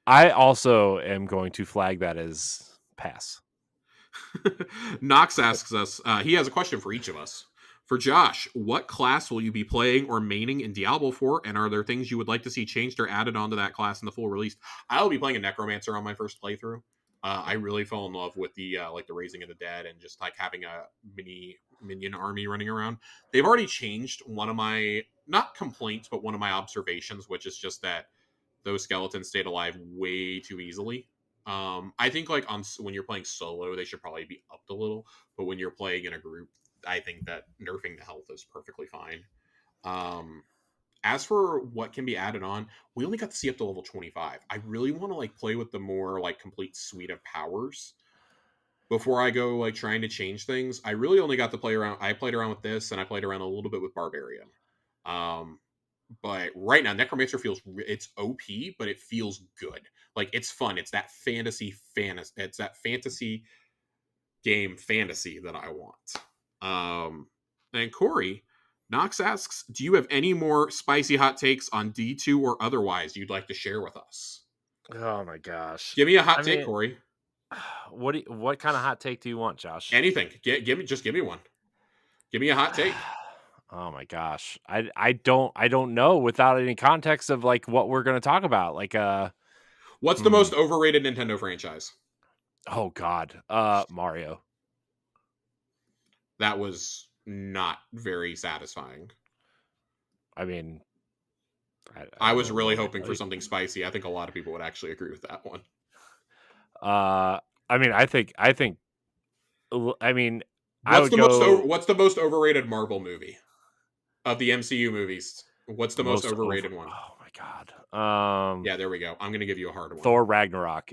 I also am going to flag that as pass. Knox asks us, he has a question for each of us. For Josh, what class will you be playing or maining in Diablo 4? And are there things you would like to see changed or added onto that class in the full release? I'll be playing a Necromancer on my first playthrough. I really fell in love with the like the Raising of the Dead and just like having a mini minion army running around. They've already changed one of my, not complaints, but one of my observations, which is just that those skeletons stayed alive way too easily. I think like on when you're playing solo, they should probably be upped a little, but when you're playing in a group, I think that nerfing the health is perfectly fine. Um, as for what can be added on, we only got to see up to level 25. I really want to like play with the more like complete suite of powers before I go like trying to change things. I really only got to play around. I played around with this, and I played around a little bit with Barbarian. Um, but right now, Necromancer feels it's OP, but it feels good. Like it's fun. It's that fantasy. It's that fantasy game fantasy that I want. And Corey Knox asks, "Do you have any more spicy hot takes on D2 or otherwise you'd like to share with us?" Oh my gosh. Give me a hot I take, mean, Corey. what kind of hot take do you want, Josh? Anything. Give me one. Give me a hot take. Oh my gosh. I don't know without any context of like what we're going to talk about. Like What's the hmm. most overrated Nintendo franchise? Oh god. Mario. That was not very satisfying. I mean, I I don't was know what really more to hoping tell for you. something spicy. I think a lot of people would actually agree with that one. I mean, I mean, I What's would the most go what's the most overrated Marvel movie of the MCU movies? What's the most most over. overrated one? Oh my god. Yeah, there we go. I'm gonna give you a hard one. Thor Ragnarok.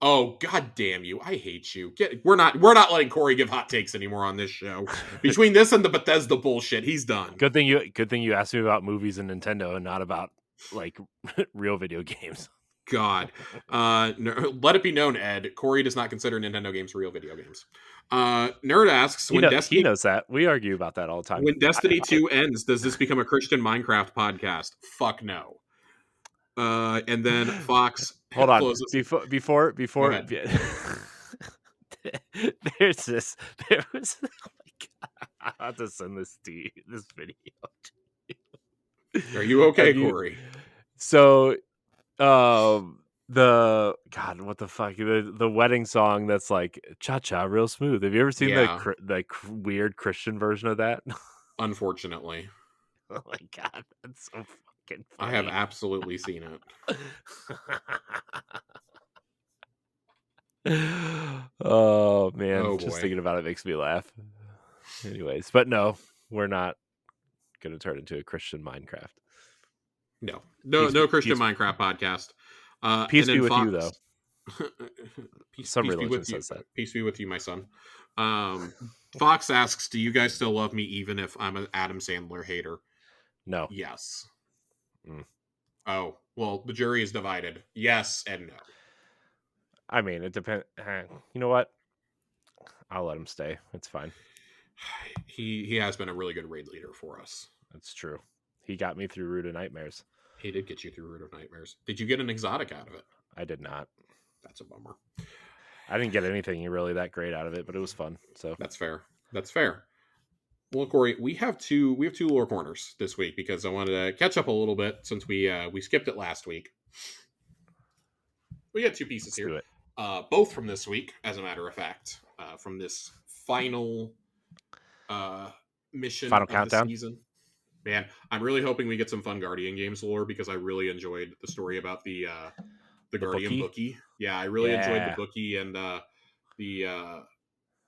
Oh god damn you! I hate you. We're not letting Corey give hot takes anymore on this show. Between this and the Bethesda bullshit, he's done. Good thing you asked me about movies and Nintendo and not about like real video games. God. Let it be known, Ed. Corey does not consider Nintendo games real video games. Nerd asks, He knows that. We argue about that all the time. When Destiny 2 ends, does this become a Christian Minecraft podcast? Fuck no. And then Fox Hold on. closes. Go Before ahead. there's this there was oh my god. I have to send this to you, this video. Are you okay, Have you Corey? so the god, what the fuck, the wedding song that's like cha cha real smooth. Have you ever seen Yeah, the weird Christian version of that? unfortunately. Oh my god, that's so fucking I have funny. absolutely seen it. Oh man, Oh just boy. thinking about it makes me laugh. Anyways, but no, we're not gonna turn into a Christian Minecraft. No. Peace, No Christian peace, Minecraft podcast. peace And be then with you, Fox. though. peace, Some peace be religion with you. says that. Peace be with you, my son. Fox asks, "Do you guys still love me even if I'm an Adam Sandler hater?" No, Yes. mm. Oh, well, the jury is divided. Yes and no. I mean it depends. You know what? I'll let him stay. It's fine. He has been a really good raid leader for us. That's true. He got me through Root of Nightmares. He did get you through Root of Nightmares. Did you get an exotic out of it? I did not. That's a bummer. I didn't get anything really that great out of it, but it was fun. So That's fair. That's fair. Well, Corey, we have two lore corners this week because I wanted to catch up a little bit since we skipped it last week. We got two pieces let's here, do it. both from this week, as a matter of fact, from this final mission Final of countdown. the season. Man, I'm really hoping we get some fun Guardian Games lore because I really enjoyed the story about the Guardian bookie. Yeah, I really enjoyed the bookie and the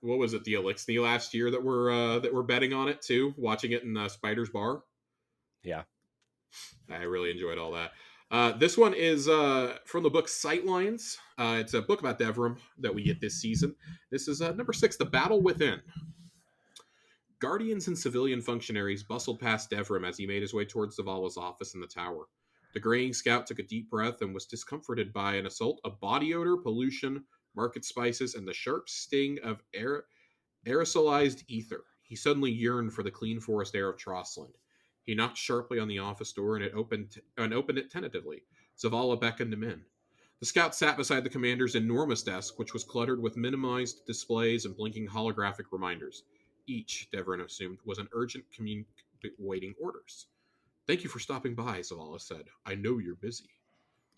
what was it, the Elixir last year that we're betting on it too, watching it in Spider's Bar. Yeah, I really enjoyed all that. This one is from the book Sightlines. It's a book about Devrim that we get this season. This is number 6, The Battle Within. Guardians and civilian functionaries bustled past Devrim as he made his way towards Zavala's office in the tower. The graying scout took a deep breath and was discomforted by an assault of body odor, pollution, market spices, and the sharp sting of aerosolized ether. He suddenly yearned for the clean forest air of Trossland. He knocked sharply on the office door and it opened it tentatively. Zavala beckoned him in. The scout sat beside the commander's enormous desk, which was cluttered with minimized displays and blinking holographic reminders. Each, Devrin assumed, was an urgent waiting orders. Thank you for stopping by, Zavala said. I know you're busy.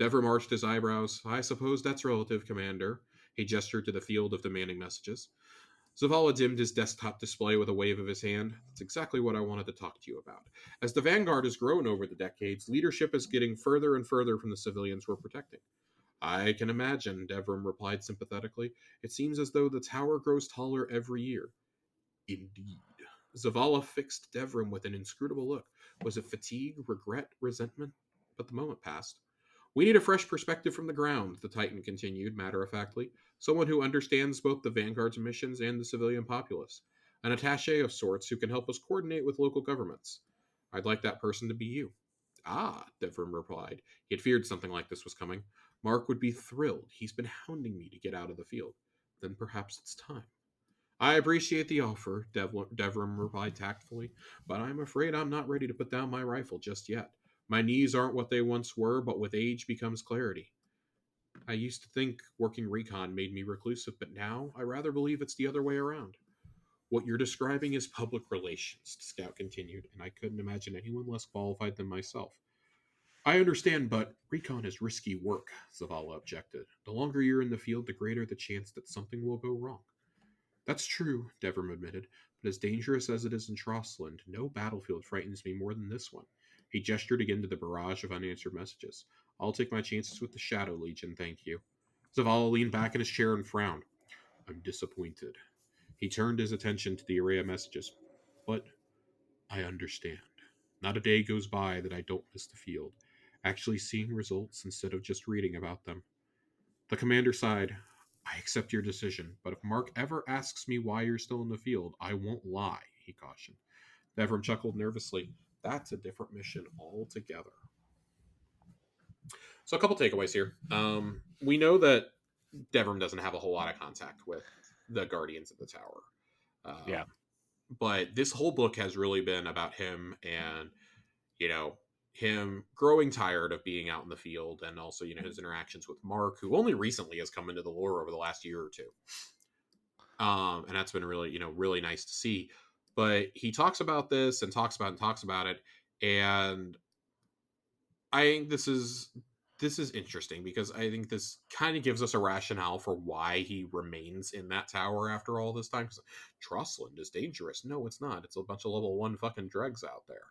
Devrim arched his eyebrows. I suppose that's relative, Commander. He gestured to the field of demanding messages. Zavala dimmed his desktop display with a wave of his hand. That's exactly what I wanted to talk to you about. As the Vanguard has grown over the decades, leadership is getting further and further from the civilians we're protecting. I can imagine, Devrim replied sympathetically. It seems as though the tower grows taller every year. Indeed. Zavala fixed Devrim with an inscrutable look. Was it fatigue, regret, resentment? But the moment passed. We need a fresh perspective from the ground, the Titan continued, matter-of-factly. Someone who understands both the Vanguard's missions and the civilian populace. An attaché of sorts who can help us coordinate with local governments. I'd like that person to be you. Ah, Devrim replied. He had feared something like this was coming. Mark would be thrilled. He's been hounding me to get out of the field. Then perhaps it's time. I appreciate the offer, Devrim replied tactfully, but I'm afraid I'm not ready to put down my rifle just yet. My knees aren't what they once were, but with age becomes clarity. I used to think working recon made me reclusive, but now I rather believe it's the other way around. What you're describing is public relations, the scout continued, and I couldn't imagine anyone less qualified than myself. I understand, but recon is risky work, Zavala objected. The longer you're in the field, the greater the chance that something will go wrong. That's true, Devrim admitted, but as dangerous as it is in Trossland, no battlefield frightens me more than this one. He gestured again to the barrage of unanswered messages. I'll take my chances with the Shadow Legion, thank you. Zavala leaned back in his chair and frowned. I'm disappointed. He turned his attention to the array of messages. But I understand. Not a day goes by that I don't miss the field, actually seeing results instead of just reading about them. The commander sighed. I accept your decision, but if Mark ever asks me why you're still in the field, I won't lie, he cautioned. Devrim chuckled nervously. That's a different mission altogether. So a couple takeaways here. We know that Devrim doesn't have a whole lot of contact with the Guardians of the Tower. yeah. But this whole book has really been about him and, him growing tired of being out in the field and also, his interactions with Mark, who only recently has come into the lore over the last year or two. And that's been really, really nice to see. But he talks about this and talks about it. And I think this is interesting because I think this kind of gives us a rationale for why he remains in that tower after all this time. Because Trossland is dangerous. No, it's not. It's a bunch of level 1 fucking dregs out there.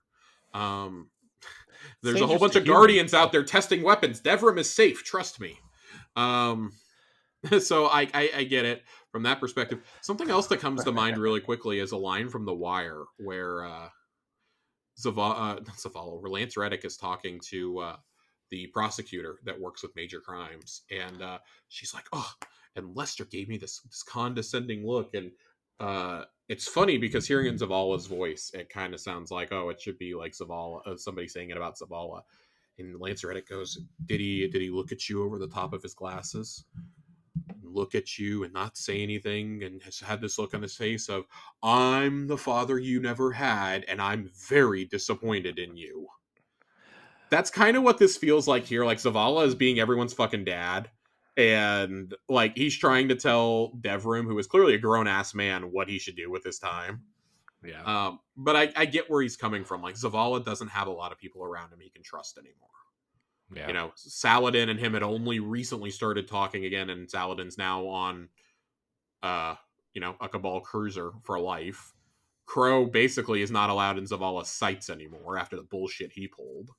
There's a whole bunch of Guardians out there testing weapons. Devrim is safe. Trust me. So I get it from that perspective. Something else that comes to mind really quickly is a line from The Wire where Zavala, where Lance Reddick is talking to the prosecutor that works with major crimes, and she's like, "Oh," and Lester gave me this condescending look, and it's funny because hearing in Zavala's voice, it kind of sounds like, oh, it should be like Zavala, somebody saying it about Zavala. And Lance Reddick goes, "Did he look at you over the top of his glasses?" look at you and not say anything, and has had this look on his face of, I'm the father you never had, and I'm very disappointed in you. That's kind of what this feels like here. Like, Zavala is being everyone's fucking dad. And, like, he's trying to tell Devrim, who is clearly a grown ass man, what he should do with his time. Yeah. But I get where he's coming from. Like, Zavala doesn't have a lot of people around him he can trust anymore. Yeah. You know, Saladin and him had only recently started talking again, and Saladin's now on, a Cabal cruiser for life. Crow basically is not allowed in Zavala's sights anymore after the bullshit he pulled.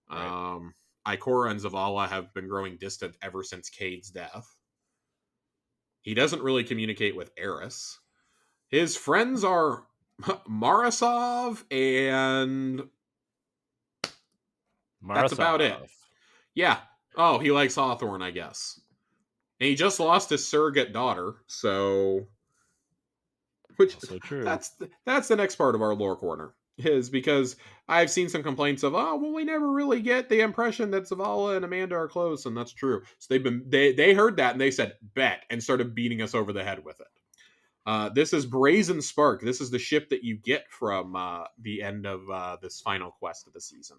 Right. Ikora and Zavala have been growing distant ever since Cade's death. He doesn't really communicate with Eris. His friends are Marasov, and that's about it. Marasov. Yeah. Oh, he likes Hawthorne, I guess. And he just lost his surrogate daughter, so which Also true. that's the next part of our lore corner, is because I've seen some complaints of, oh well, we never really get the impression that Zavala and Amanda are close, and that's true. So they heard that and they said bet and started beating us over the head with it. This is Brazen Spark. This is the ship that you get from the end of this final quest of the season.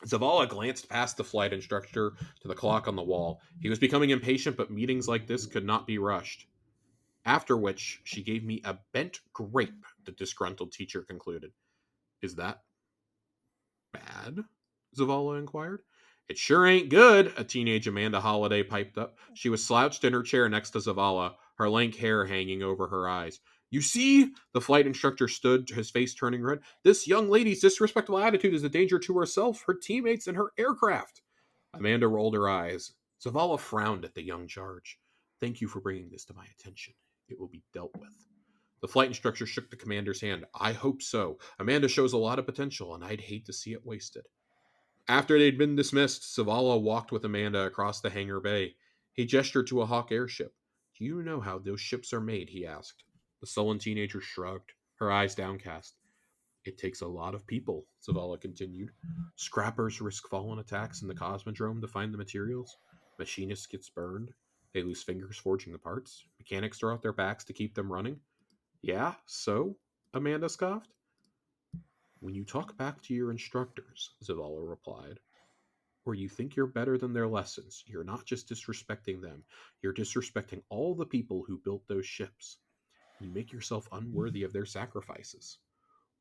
Zavala glanced past the flight instructor to the clock on the wall. He was becoming impatient, but meetings like this could not be rushed. After which, she gave me a bent grape, the disgruntled teacher concluded. Is that bad? Zavala inquired. It sure ain't good, a teenage Amanda Holiday piped up. She was slouched in her chair next to Zavala, her lank hair hanging over her eyes. You see, the flight instructor stood, his face turning red. This young lady's disrespectful attitude is a danger to herself, her teammates, and her aircraft. Amanda rolled her eyes. Zavala frowned at the young charge. Thank you for bringing this to my attention. It will be dealt with. The flight instructor shook the commander's hand. I hope so. Amanda shows a lot of potential, and I'd hate to see it wasted. After they'd been dismissed, Zavala walked with Amanda across the hangar bay. He gestured to a Hawk airship. Do you know how those ships are made? He asked. The sullen teenager shrugged, her eyes downcast. It takes a lot of people, Zavala continued. Scrappers risk fallen attacks in the Cosmodrome to find the materials. Machinists get burned. They lose fingers forging the parts. Mechanics throw out their backs to keep them running. Yeah, so? Amanda scoffed. When you talk back to your instructors, Zavala replied, or you think you're better than their lessons, you're not just disrespecting them, you're disrespecting all the people who built those ships. You make yourself unworthy of their sacrifices.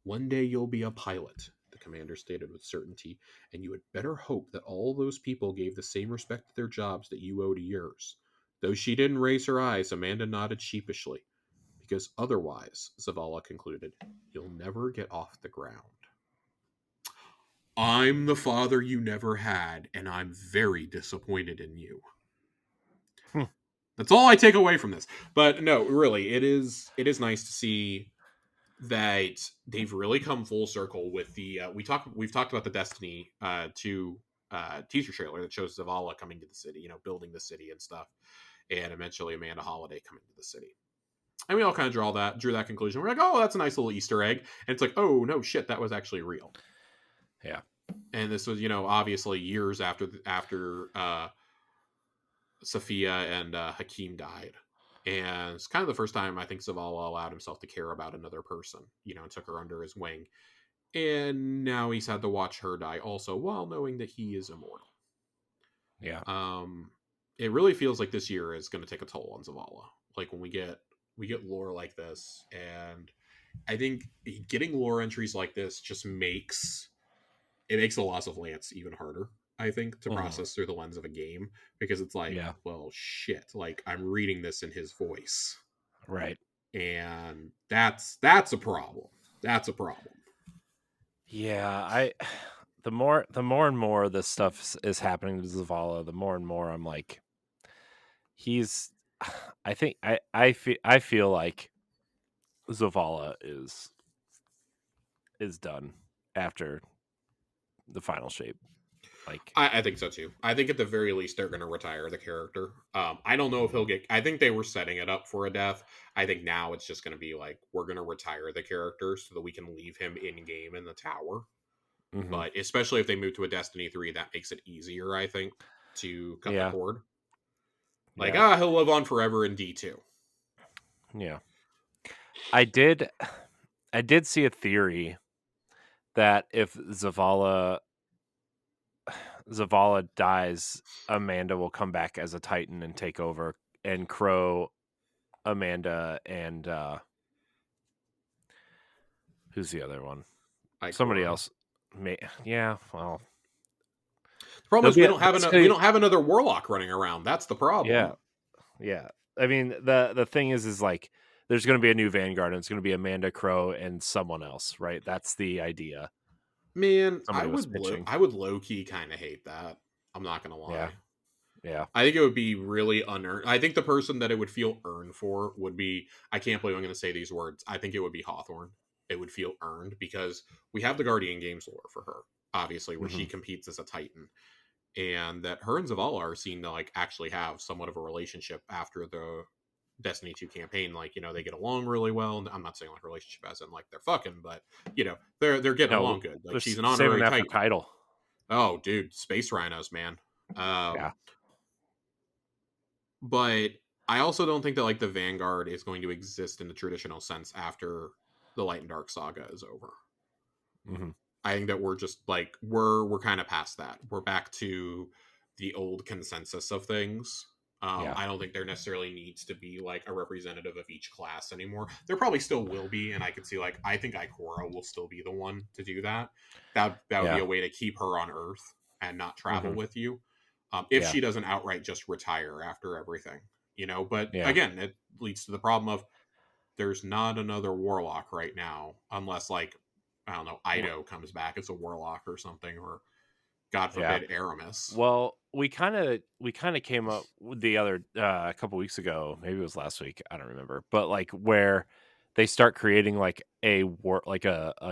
One day you'll be a pilot, the commander stated with certainty, and you had better hope that all those people gave the same respect to their jobs that you owe to yours. Though she didn't raise her eyes, Amanda nodded sheepishly. Because otherwise, Zavala concluded, you'll never get off the ground. I'm the father you never had, and I'm very disappointed in you. That's all I take away from this. But no, really, it is nice to see that they've really come full circle with the we've talked about the Destiny 2 teaser trailer that shows Zavala coming to the city, building the city and stuff, and eventually Amanda Holiday coming to the city. And we all kind of drew that conclusion. We're like, oh, that's a nice little Easter egg. And it's like, oh no, shit, that was actually real. Yeah. And this was, obviously years after Sophia and Hakeem died. And it's kind of the first time I think Zavala allowed himself to care about another person, and took her under his wing. And now he's had to watch her die also, while knowing that he is immortal. Yeah. It really feels like this year is going to take a toll on Zavala. Like when we get lore like this, and I think getting lore entries like this just makes the loss of Lance even harder, I think, to process through the lens of a game, because it's like, well, shit, like I'm reading this in his voice. Right. And that's a problem. That's a problem. Yeah, the more and more this stuff is happening to Zavala, the more and more I'm like, I feel like Zavala is done after the final shape. Like, I think so too. I think at the very least they're going to retire the character. I don't know if he'll get. I think they were setting it up for a death. I think now it's just going to be like, we're going to retire the character so that we can leave him in game in the tower. Mm-hmm. But especially if they move to a Destiny 3, that makes it easier, I think, to cut the cord. Like, Yeah. he'll live on forever in D2. Yeah. I did see a theory that if Zavala dies, Amanda will come back as a Titan and take over, and Crow, Amanda, and who's the other one? Somebody Ikora. else. Yeah. Well, The problem there'll is be we basically. don't have another warlock running around. That's the Yeah. problem. Yeah. I mean, the thing is like there's going to be a new Vanguard, and it's going to be Amanda, Crow, and someone else, right? That's the idea. Man, Somebody was pitching. I would low key kind of hate that. I'm not gonna Yeah. lie. Yeah. I think it would be really unearned. I think the person that it would feel earned for would be. I can't believe I'm going to say these words. I think it would be Hawthorne. It would feel earned because we have the Guardian Games lore for her, obviously, where she Hmm. competes as a Titan, and that her and Zavala are seen to like actually have somewhat of a relationship after the Destiny 2 campaign. Like, they get along really well. And I'm not saying like relationship as in like they're fucking, but they're getting No, along good. they're Like she's an saving honorary that for Titan. Keitel. Oh, dude, space rhinos, man. Yeah. But I also don't think that like the Vanguard is going to exist in the traditional sense after the Light and Dark saga is over. Hmm. I think that we're just like we're kind of past that. We're back to the old consensus of things. Yeah. I don't think there necessarily needs to be like a representative of each class anymore. There probably still will be, and I could see like I think Ikora will still be the one to do that. That would be Yeah. a way to keep her on Earth and not travel Hmm. with you. If Yeah. she doesn't outright just retire after everything, But Yeah. again, it leads to the problem of there's not another warlock right now, unless like I don't know, Ido comes back as a warlock or something, or God Yeah. forbid, Aramis. Well, we kind of came up with the other a couple weeks ago, maybe it was last week, I don't remember, but like where they start creating like a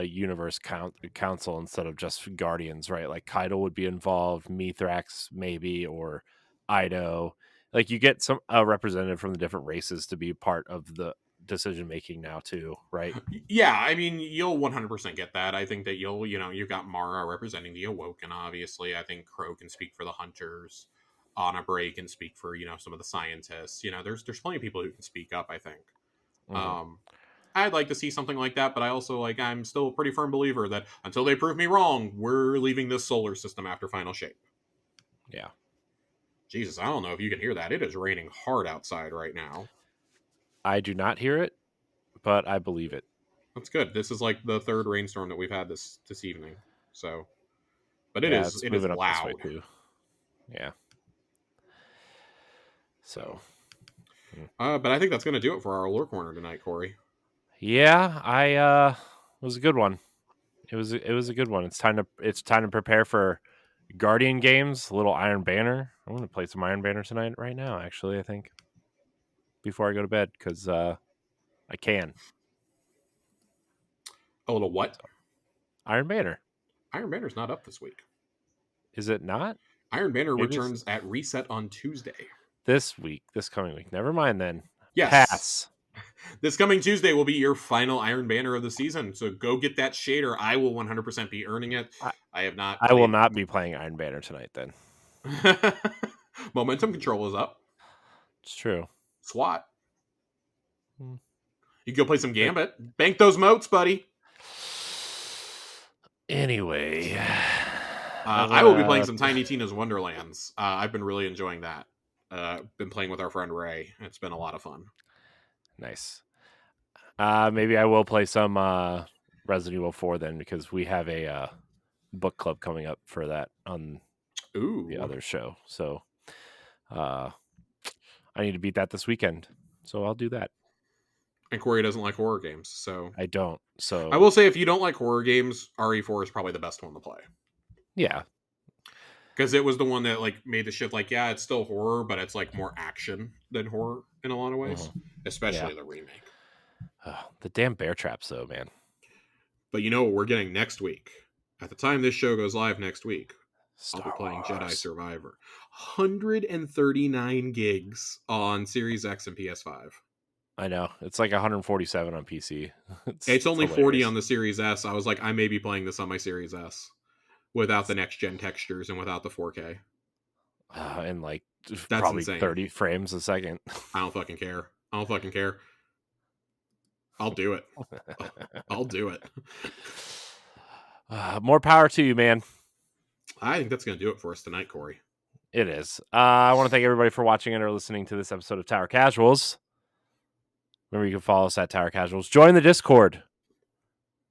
universe council instead of just guardians, right? Like Kaido would be involved, Mithrax maybe, or Ido. Like you get some a representative from the different races to be part of the decision making now too, right? Yeah, I mean, you'll 100% get that. I think that you've got Mara representing the Awoken, obviously. I think Crow can speak for the Hunters. Anna Bray can speak for, some of the scientists. There's plenty of people who can speak up, I think. Hmm. Um, I'd like to see something like that, but I also, I'm still a pretty firm believer that until they prove me wrong, we're leaving this solar system after Final Shape. Yeah. Jesus, I don't know if you can hear that. It is raining hard outside right now. I do not hear it, but I believe it. That's good. This is like the third rainstorm that we've had this evening. So, but Yeah, it it's is moving up this way loud. too. Yeah. So, So, mm. but I think that's going to do it for our lore corner tonight, Corey. Yeah, it was a good one. It was a good one. It's time to prepare for Guardian games, a little Iron Banner. I'm going to play some Iron Banner tonight right now actually, I think, before I go to bed cuz I can. A little what? So, Iron Banner. Iron Banner's not up this week. Is it not? Iron Banner Maybe it's returns at reset on Tuesday. this coming week. Never mind then. Yes. Pass. This coming Tuesday will be your final Iron Banner of the season. So go get that shader. I will 100% be earning it. I, I have not I will played. not be playing Iron Banner tonight then. Momentum control is up. It's true. SWAT. Hmm. You can go play some Gambit. Bank those moats, buddy. Anyway, I will be playing some Tiny Tina's Wonderlands. I've been really enjoying that. Been playing with our friend Ray. It's been a lot of fun. Nice. Maybe I will play some Resident Evil 4 then because we have a book club coming up for that on the Ooh. other show. So I need to beat that this weekend. So I'll do that. And Corey doesn't like horror games, so I don't. So I will say if you don't like horror games, RE4 is probably the best one to play. yeah. Because it was the one that like made the shift like, yeah, it's still horror, but it's like more action than horror in a lot of ways. Especially the remake. The damn bear traps though, man. But you know what we're getting next week? At the time this show goes live next week, I'll be playing Wars. Jedi Survivor. 139 gigs on Series X and PS5. I know. It's like 147 on PC. It's only hilarious. 40 on the Series S. I was like, I may be playing this on my Series S without the next gen textures and without the 4K. And like That's probably insane. 30 frames a second. I don't fucking care. I don't fucking care. I'll do it. I'll do it. More power to you, man. I think that's going to do it for us tonight, Corey. It is. I want to thank everybody for watching and or listening to this episode of Tower Casuals. Remember, you can follow us at Tower Casuals. Join the Discord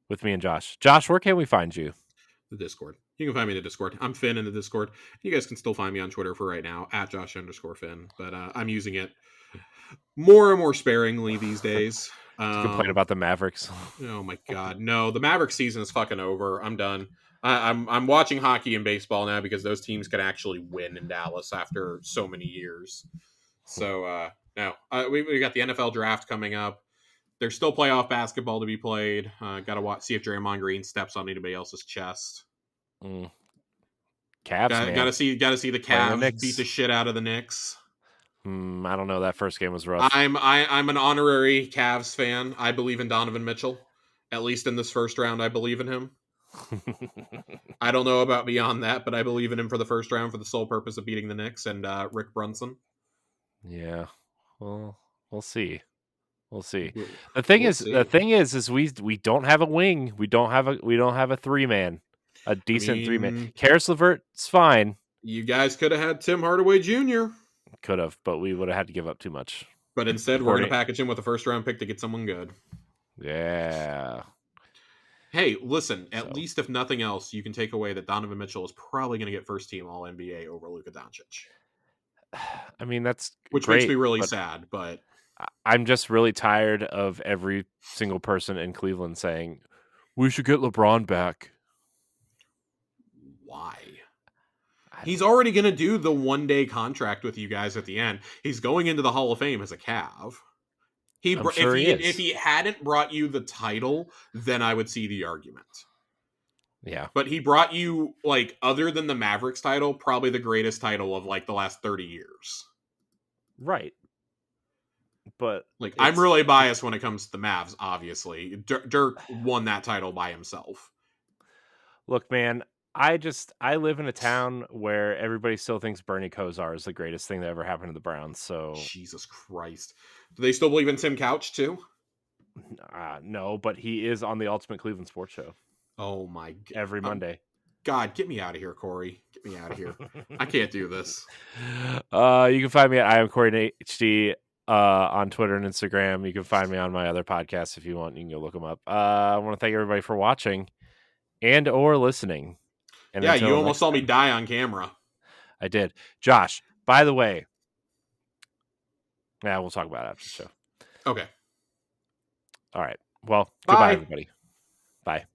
with me and Josh. Josh, where can we find you? The Discord. You can find me in the Discord. I'm Finn in the Discord. You guys can still find me on Twitter for right now, at Josh_Finn. But I'm using it more and more sparingly these days. To complain about the Mavericks. Oh my god, no! The Mavericks season is fucking over. I'm done. I'm watching hockey and baseball now because those teams can actually win in Dallas after so many years. So no, we got the NFL draft coming up. There's still playoff basketball to be played. Got to see if Draymond Green steps on anybody else's chest. Cavs, man. Got to see the Cavs beat the shit out of the Knicks. I don't know. That first game was rough. I'm an honorary Cavs fan. I believe in Donovan Mitchell. At least in this first round, I believe in him. I don't know about beyond that, but I believe in him for the first round for the sole purpose of beating the Knicks and Rick Brunson. Yeah, well, we'll see. We'll see. The thing is, we don't have a wing. We don't have a 3-man, a decent 3-man. Karis LeVert's fine. You guys could have had Tim Hardaway Jr. Could have, but we would have had to give up too much. But instead, we're going to package him with a first-round pick to get someone good. Yeah. Hey, listen, at least if nothing else, you can take away that Donovan Mitchell is probably going to get first-team All-NBA over Luka Doncic. I mean, that's Which great, makes me really sad, but... I'm just really tired of every single person in Cleveland saying, we should get LeBron back. Why? He's already going to do the one-day contract with you guys at the end. He's going into the Hall of Fame as a Cav. If he hadn't brought you the title, then I would see the argument. Yeah. But he brought you, like, other than the Mavericks title, probably the greatest title of, like, the last 30 years. Right. But like, I'm really biased when it comes to the Mavs, obviously. Dirk won that title by himself. Look, man, I live in a town where everybody still thinks Bernie Kosar is the greatest thing that ever happened to the Browns. So Jesus Christ. Do they still believe in Tim Couch, too? No, but he is on the Ultimate Cleveland Sports Show. Oh, my God. Every Monday. God, get me out of here, Corey. Get me out of here. I can't do this. You can find me at I am Corey HD on Twitter and Instagram. You can find me on my other podcasts if you want. You can go look them up. I want to thank everybody for watching and or listening. And yeah, you almost saw me die on camera. I did. Josh, by the way, we'll talk about it after the show. Okay. All right. Well, goodbye, everybody. Bye.